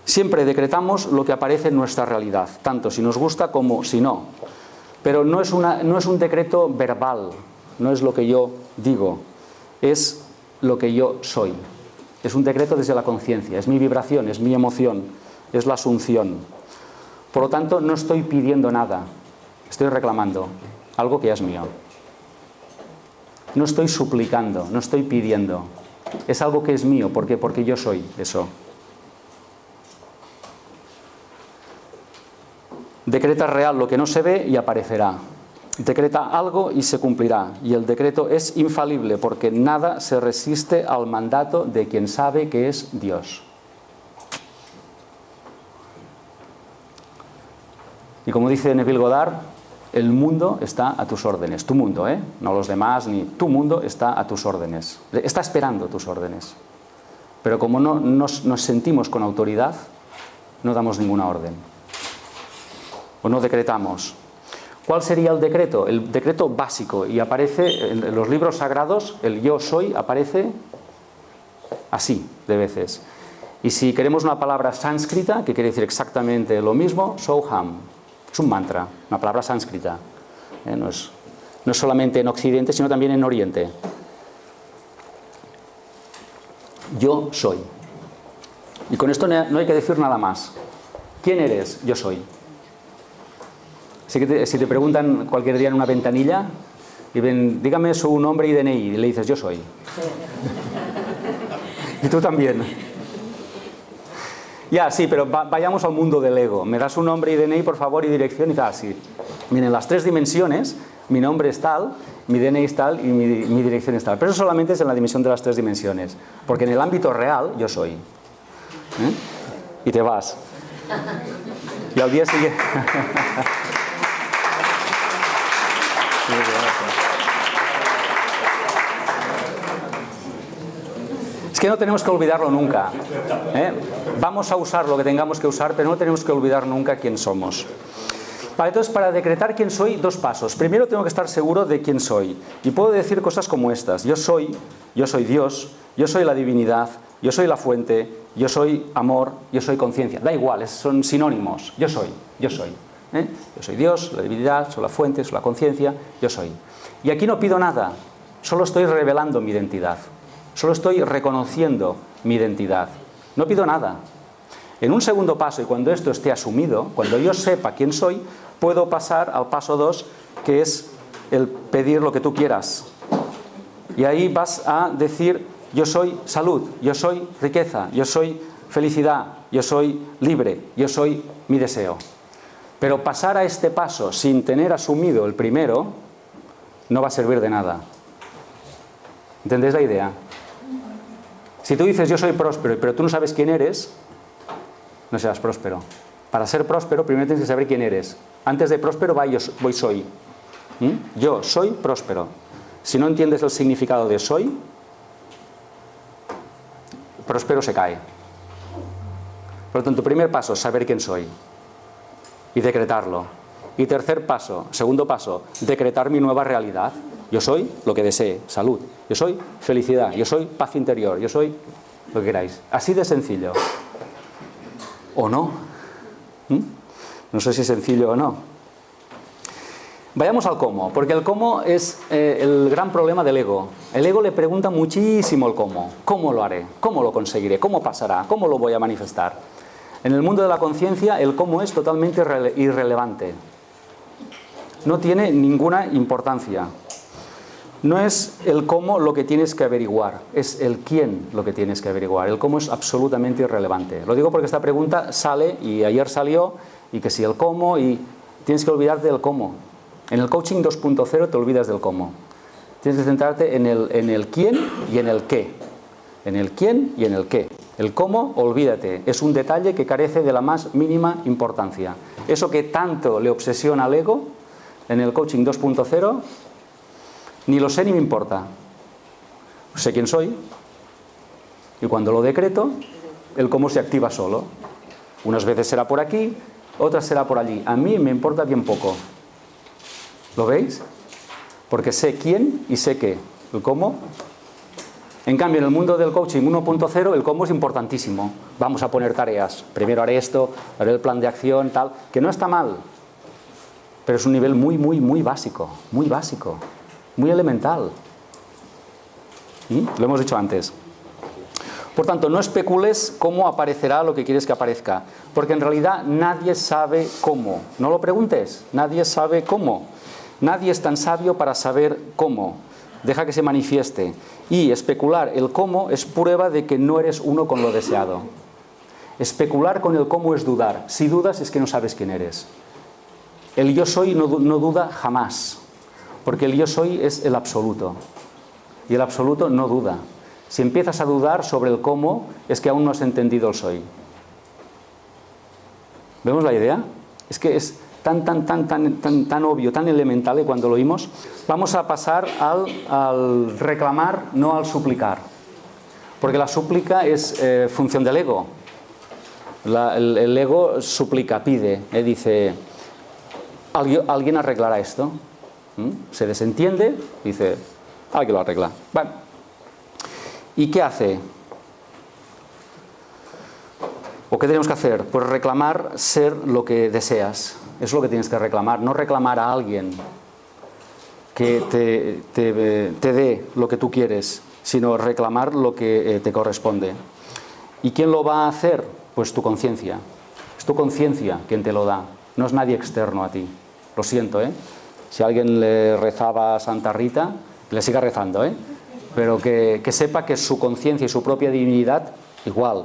Siempre decretamos lo que aparece en nuestra realidad, tanto si nos gusta como si no. Pero no es un decreto verbal, no es lo que yo digo, es lo que yo soy. Es un decreto desde la conciencia, es mi vibración, es mi emoción, es la asunción. Por lo tanto, no estoy pidiendo nada, estoy reclamando algo que ya es mío. No estoy suplicando, no estoy pidiendo. Es algo que es mío. ¿Por qué? Porque yo soy eso. Decreta real lo que no se ve y aparecerá. Decreta algo y se cumplirá. Y el decreto es infalible porque nada se resiste al mandato de quien sabe que es Dios. Y como dice Neville Goddard, el mundo está a tus órdenes. Tu mundo, no los demás, ni tu mundo está a tus órdenes. Está esperando tus órdenes. Pero como no nos sentimos con autoridad, no damos ninguna orden. O no decretamos. ¿Cuál sería el decreto? El decreto básico. Y aparece en los libros sagrados, el yo soy aparece así de veces. Y si queremos una palabra sánscrita, que quiere decir exactamente lo mismo, Soham. Es un mantra, una palabra sánscrita. No es solamente en Occidente, sino también en Oriente. Yo soy. Y con esto no hay que decir nada más. ¿Quién eres? Yo soy. Así que si te preguntan cualquier día en una ventanilla, y ven, dígame su nombre y DNI, y le dices, yo soy. Y tú también. Ya, sí, pero vayamos al mundo del ego. Me das un nombre y DNI, por favor, y dirección, y tal, sí. Miren, las 3 dimensiones, mi nombre es tal, mi DNI es tal y mi dirección es tal. Pero eso solamente es en la dimensión de las 3 dimensiones. Porque en el ámbito real, yo soy. Y te vas. Y al día siguiente... Es que no tenemos que olvidarlo nunca. Vamos a usar lo que tengamos que usar, pero no tenemos que olvidar nunca quién somos. Vale, entonces, para decretar quién soy, 2 pasos. Primero tengo que estar seguro de quién soy. Y puedo decir cosas como estas. Yo soy Dios, yo soy la divinidad, yo soy la fuente, yo soy amor, yo soy conciencia. Da igual, son sinónimos. Yo soy. Yo soy Dios, la divinidad, soy la fuente, soy la conciencia, yo soy. Y aquí no pido nada, solo estoy revelando mi identidad. Solo estoy reconociendo mi identidad. No pido nada. En un segundo paso, y cuando esto esté asumido, cuando yo sepa quién soy, puedo pasar al paso 2, que es el pedir lo que tú quieras. Y ahí vas a decir, yo soy salud, yo soy riqueza, yo soy felicidad, yo soy libre, yo soy mi deseo. Pero pasar a este paso sin tener asumido el primero, no va a servir de nada. ¿Entendéis la idea? Si tú dices yo soy próspero, pero tú no sabes quién eres, no serás próspero. Para ser próspero, primero tienes que saber quién eres. Antes de próspero voy soy. Yo soy próspero. Si no entiendes el significado de soy, próspero se cae. Por lo tanto, primer paso, saber quién soy y decretarlo. Y tercer paso, segundo paso, decretar mi nueva realidad. Yo soy lo que desee, salud. Yo soy felicidad, yo soy paz interior, yo soy lo que queráis. Así de sencillo. ¿O no? No sé si es sencillo o no. Vayamos al cómo, porque el cómo es el gran problema del ego. El ego le pregunta muchísimo el cómo. ¿Cómo lo haré? ¿Cómo lo conseguiré? ¿Cómo pasará? ¿Cómo lo voy a manifestar? En el mundo de la conciencia, el cómo es totalmente irrelevante. No tiene ninguna importancia. No es el cómo lo que tienes que averiguar, es el quién lo que tienes que averiguar. El cómo es absolutamente irrelevante. Lo digo porque esta pregunta sale, y ayer salió, y que si el cómo, y tienes que olvidarte del cómo. En el coaching 2.0 te olvidas del cómo. Tienes que centrarte en el quién y en el qué. en el quién y en el qué. El cómo, olvídate, es un detalle que carece de la más mínima importancia. Eso que tanto le obsesiona al ego en el coaching 2.0, ni lo sé ni me importa. Sé quién soy y cuando lo decreto, el cómo se activa solo. Unas veces será por aquí, otras será por allí. A mí me importa bien poco. ¿Lo veis? Porque sé quién y sé qué. El cómo. En cambio, en el mundo del coaching 1.0, el cómo es importantísimo. Vamos a poner tareas. Primero haré esto, haré el plan de acción, tal. Que no está mal. Pero es un nivel muy básico. Muy elemental. ¿Mm? Lo hemos dicho antes. Por tanto, no especules cómo aparecerá lo que quieres que aparezca. Porque en realidad nadie sabe cómo. No lo preguntes. Nadie sabe cómo. Nadie es tan sabio para saber cómo. Deja que se manifieste. Y especular el cómo es prueba de que no eres uno con lo deseado. Especular con el cómo es dudar. Si dudas es que no sabes quién eres. El yo soy no duda jamás. Porque el yo soy es el absoluto. Y el absoluto no duda. Si empiezas a dudar sobre el cómo, es que aún no has entendido el soy. ¿Vemos la idea? Es que es tan obvio, tan elemental, y cuando lo oímos, vamos a pasar al reclamar, no al suplicar. Porque la súplica es función del ego. El ego suplica, pide, dice, ¿alguien arreglará esto? Se desentiende, dice, alguien lo arregla. Bueno, ¿y qué hace? ¿O qué tenemos que hacer? Pues reclamar ser lo que deseas. Eso es lo que tienes que reclamar. No reclamar a alguien que te dé lo que tú quieres, sino reclamar lo que te corresponde. ¿Y quién lo va a hacer? Pues tu conciencia. Es tu conciencia quien te lo da. No es nadie externo a ti. Lo siento, ¿eh? Si alguien le rezaba a Santa Rita, le siga rezando, ¿eh? Pero que sepa que su conciencia y su propia divinidad, igual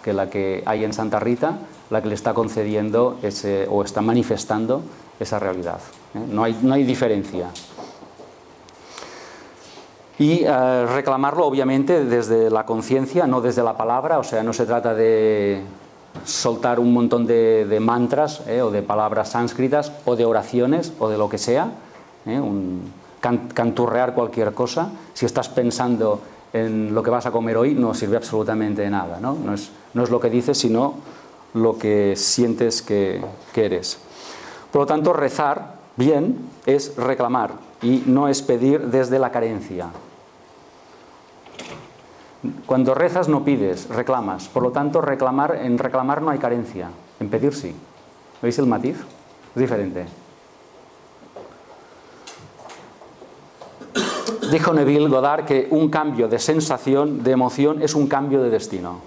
que la que hay en Santa Rita, la que le está concediendo o está manifestando esa realidad. No hay diferencia. Y reclamarlo, obviamente, desde la conciencia, no desde la palabra. O sea, no se trata de soltar un montón de mantras o de palabras sánscritas o de oraciones o de lo que sea, canturrear cualquier cosa. Si estás pensando en lo que vas a comer hoy, no sirve absolutamente de nada, ¿no? No es lo que dices, sino lo que sientes que eres. Por lo tanto, rezar bien es reclamar y no es pedir desde la carencia. Cuando rezas no pides, reclamas. Por lo tanto, en reclamar no hay carencia, en pedir sí. ¿Veis el matiz? Es diferente. Dijo Neville Goddard que un cambio de sensación, de emoción, es un cambio de destino.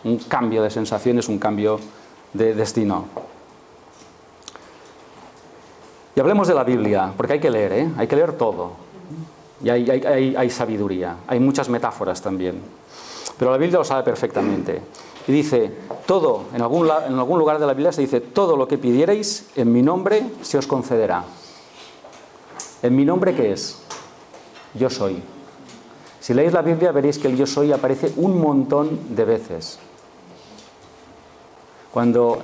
Un cambio de sensación es un cambio de destino. Y hablemos de la Biblia, porque hay que leer, ¿eh? Hay que leer todo. Y hay sabiduría, hay muchas metáforas también. Pero la Biblia lo sabe perfectamente. Y dice, todo, en algún lugar de la Biblia se dice, todo lo que pidierais en mi nombre se os concederá. ¿En mi nombre qué es? Yo soy. Si leéis la Biblia veréis que el yo soy aparece un montón de veces. Cuando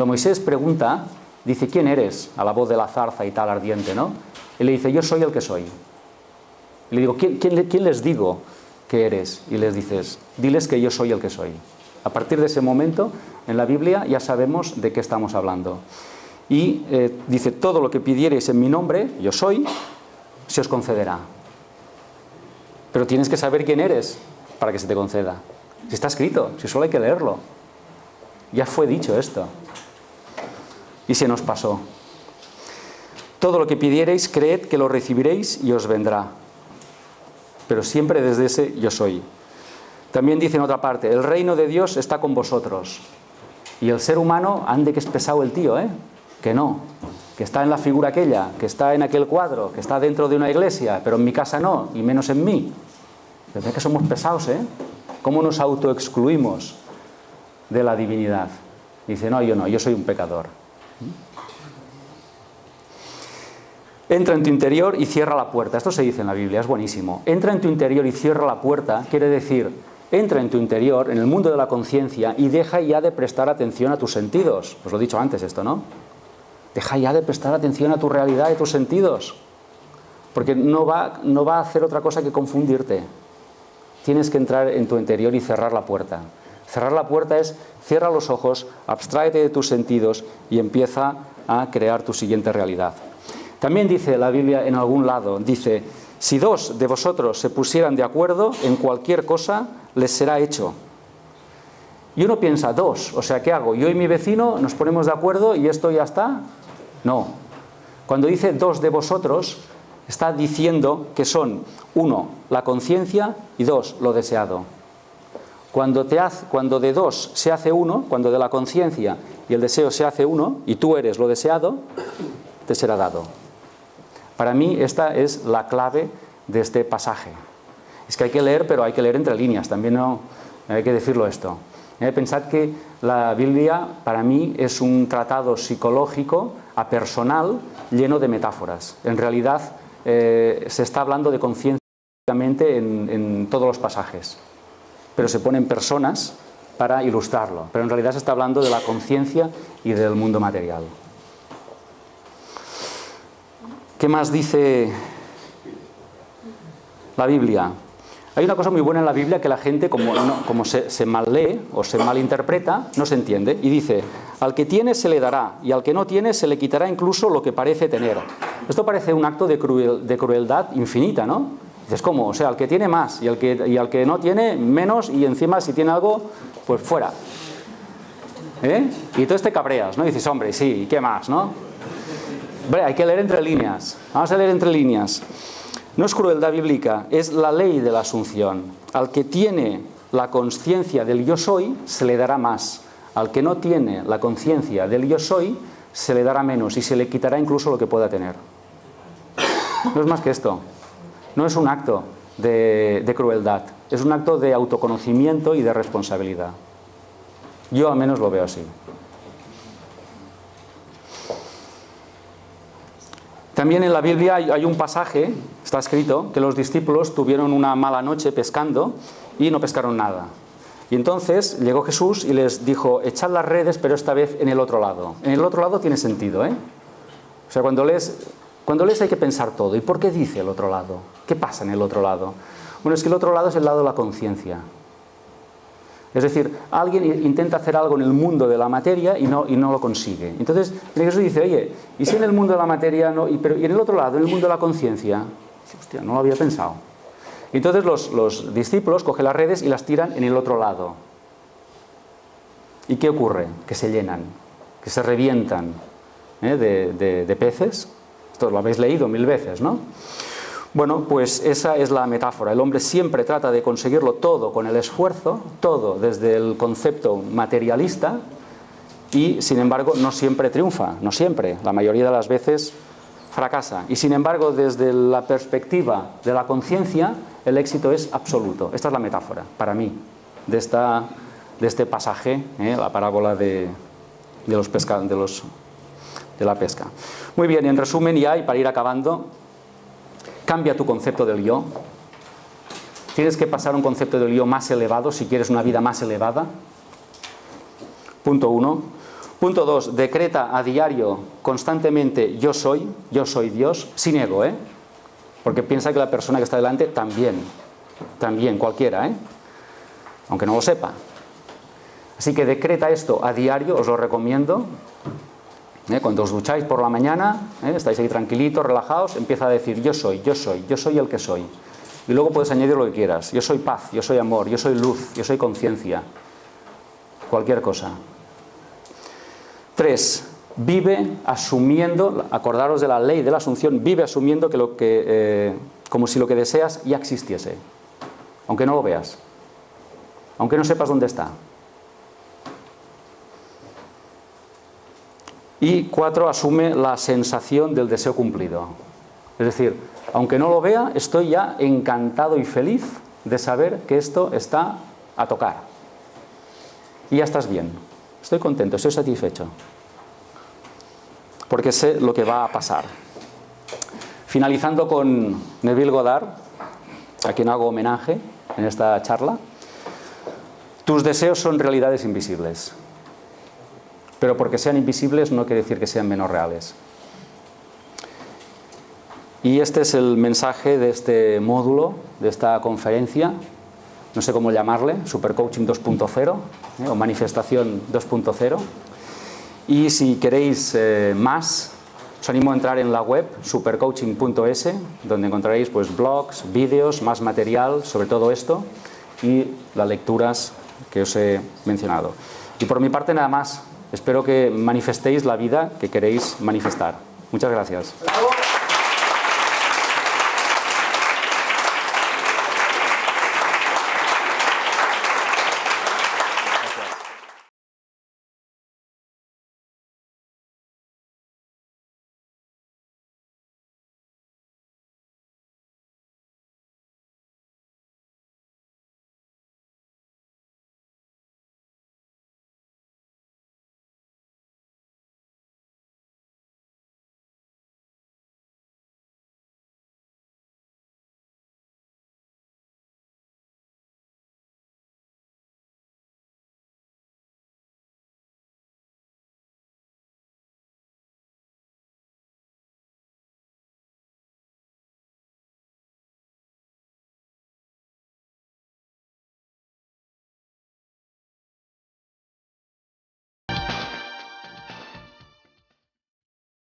Moisés pregunta, dice, ¿quién eres? A la voz de la zarza y tal ardiente, ¿no? Y le dice, yo soy el que soy. Y le digo, ¿quién les digo que eres? Y les dices, diles que yo soy el que soy. A partir de ese momento, en la Biblia ya sabemos de qué estamos hablando. Y dice, todo lo que pidierais en mi nombre, yo soy, se os concederá. Pero tienes que saber quién eres para que se te conceda. Si está escrito, si solo hay que leerlo. Ya fue dicho esto. Y se nos pasó. Todo lo que pidierais, creed que lo recibiréis y os vendrá. Pero siempre desde ese yo soy. También dice en otra parte, el reino de Dios está con vosotros. Y el ser humano, ande que es pesado el tío, ¿eh? Que no, que está en la figura aquella, que está en aquel cuadro, que está dentro de una iglesia, pero en mi casa no, y menos en mí. Pero es que somos pesados, ¿eh? ¿Cómo nos autoexcluimos de la divinidad? Dice, no, yo soy un pecador. Entra en tu interior y cierra la puerta. Esto se dice en la Biblia, es buenísimo. Entra en tu interior y cierra la puerta quiere decir, entra en tu interior, en el mundo de la conciencia, y deja ya de prestar atención a tus sentidos. Os lo he dicho antes esto, ¿no? Deja ya de prestar atención a tu realidad y tus sentidos. Porque no va a hacer otra cosa que confundirte. Tienes que entrar en tu interior y cerrar la puerta. Cerrar la puerta es, cierra los ojos, abstráete de tus sentidos y empieza a crear tu siguiente realidad. También dice la Biblia en algún lado, dice, si dos de vosotros se pusieran de acuerdo en cualquier cosa, les será hecho. Y uno piensa, dos, o sea, ¿qué hago? Yo y mi vecino nos ponemos de acuerdo y esto ya está. No. Cuando dice dos de vosotros, está diciendo que son, uno, la conciencia y dos, lo deseado. Cuando de dos se hace uno, cuando de la conciencia y el deseo se hace uno, y tú eres lo deseado, te será dado. Para mí esta es la clave de este pasaje. Es que hay que leer, pero hay que leer entre líneas, también no hay que decirlo esto. Pensad que la Biblia para mí es un tratado psicológico apersonal lleno de metáforas. En realidad se está hablando de conciencia en todos los pasajes, pero se ponen personas para ilustrarlo. Pero en realidad se está hablando de la conciencia y del mundo material. ¿Qué más dice la Biblia? Hay una cosa muy buena en la Biblia que la gente, como se mal lee o se malinterpreta, no se entiende. Y dice, al que tiene se le dará, y al que no tiene se le quitará incluso lo que parece tener. Esto parece un acto de crueldad infinita, ¿no? Dices, ¿cómo? O sea, al que tiene más, y al que no tiene menos, y encima si tiene algo, pues fuera. Y entonces te cabreas, ¿no? Y dices, hombre, sí, ¿y qué más, no? Hombre, hay que leer entre líneas. Vamos a leer entre líneas. No es crueldad bíblica, es la ley de la asunción. Al que tiene la conciencia del yo soy, se le dará más. Al que no tiene la conciencia del yo soy, se le dará menos y se le quitará incluso lo que pueda tener. No es más que esto. No es un acto de crueldad, es un acto de autoconocimiento y de responsabilidad. Yo al menos lo veo así. También en la Biblia hay un pasaje, está escrito, que los discípulos tuvieron una mala noche pescando y no pescaron nada. Y entonces llegó Jesús y les dijo, echad las redes, pero esta vez en el otro lado. En el otro lado tiene sentido, ¿eh? O sea, cuando lees hay que pensar todo. ¿Y por qué dice el otro lado? ¿Qué pasa en el otro lado? Bueno, es que el otro lado es el lado de la conciencia. Es decir, alguien intenta hacer algo en el mundo de la materia y no lo consigue. Entonces, Jesús dice, oye, ¿y si en el mundo de la materia no? ¿Y en el otro lado, en el mundo de la conciencia? Hostia, no lo había pensado. Y entonces los discípulos cogen las redes y las tiran en el otro lado. ¿Y qué ocurre? Que se llenan, que se revientan de peces. Esto lo habéis leído 1000 veces, ¿no? Bueno, pues esa es la metáfora. El hombre siempre trata de conseguirlo todo con el esfuerzo, todo desde el concepto materialista, y sin embargo no siempre triunfa, no siempre, la mayoría de las veces fracasa. Y sin embargo, desde la perspectiva de la conciencia, el éxito es absoluto. Esta es la metáfora, para mí, de este pasaje, la parábola de la pesca. Muy bien, en resumen ya, y para ir acabando, cambia tu concepto del yo. Tienes que pasar a un concepto del yo más elevado si quieres una vida más elevada. Punto 1. Punto 2. Decreta a diario, constantemente, yo soy Dios, sin ego, porque piensa que la persona que está delante también, cualquiera, aunque no lo sepa. Así que decreta esto a diario, os lo recomiendo. Cuando os ducháis por la mañana, estáis ahí tranquilitos, relajados, empieza a decir yo soy el que soy. Y luego puedes añadir lo que quieras. Yo soy paz, yo soy amor, yo soy luz, yo soy conciencia. Cualquier cosa. 3. Vive asumiendo, acordaros de la ley de la asunción, vive asumiendo como si lo que deseas ya existiese. Aunque no lo veas. Aunque no sepas dónde está. Y 4, asume la sensación del deseo cumplido. Es decir, aunque no lo vea, estoy ya encantado y feliz de saber que esto está a tocar. Y ya estás bien. Estoy contento, estoy satisfecho. Porque sé lo que va a pasar. Finalizando con Neville Goddard, a quien hago homenaje en esta charla. Tus deseos son realidades invisibles, pero porque sean invisibles no quiere decir que sean menos reales. Y este es el mensaje de este módulo, de esta conferencia, no sé cómo llamarle, Supercoaching 2.0 o Manifestación 2.0. Y si queréis más, os animo a entrar en la web supercoaching.es, donde encontraréis pues, blogs, vídeos, más material sobre todo esto y las lecturas que os he mencionado. Y por mi parte nada más, espero que manifestéis la vida que queréis manifestar. Muchas gracias.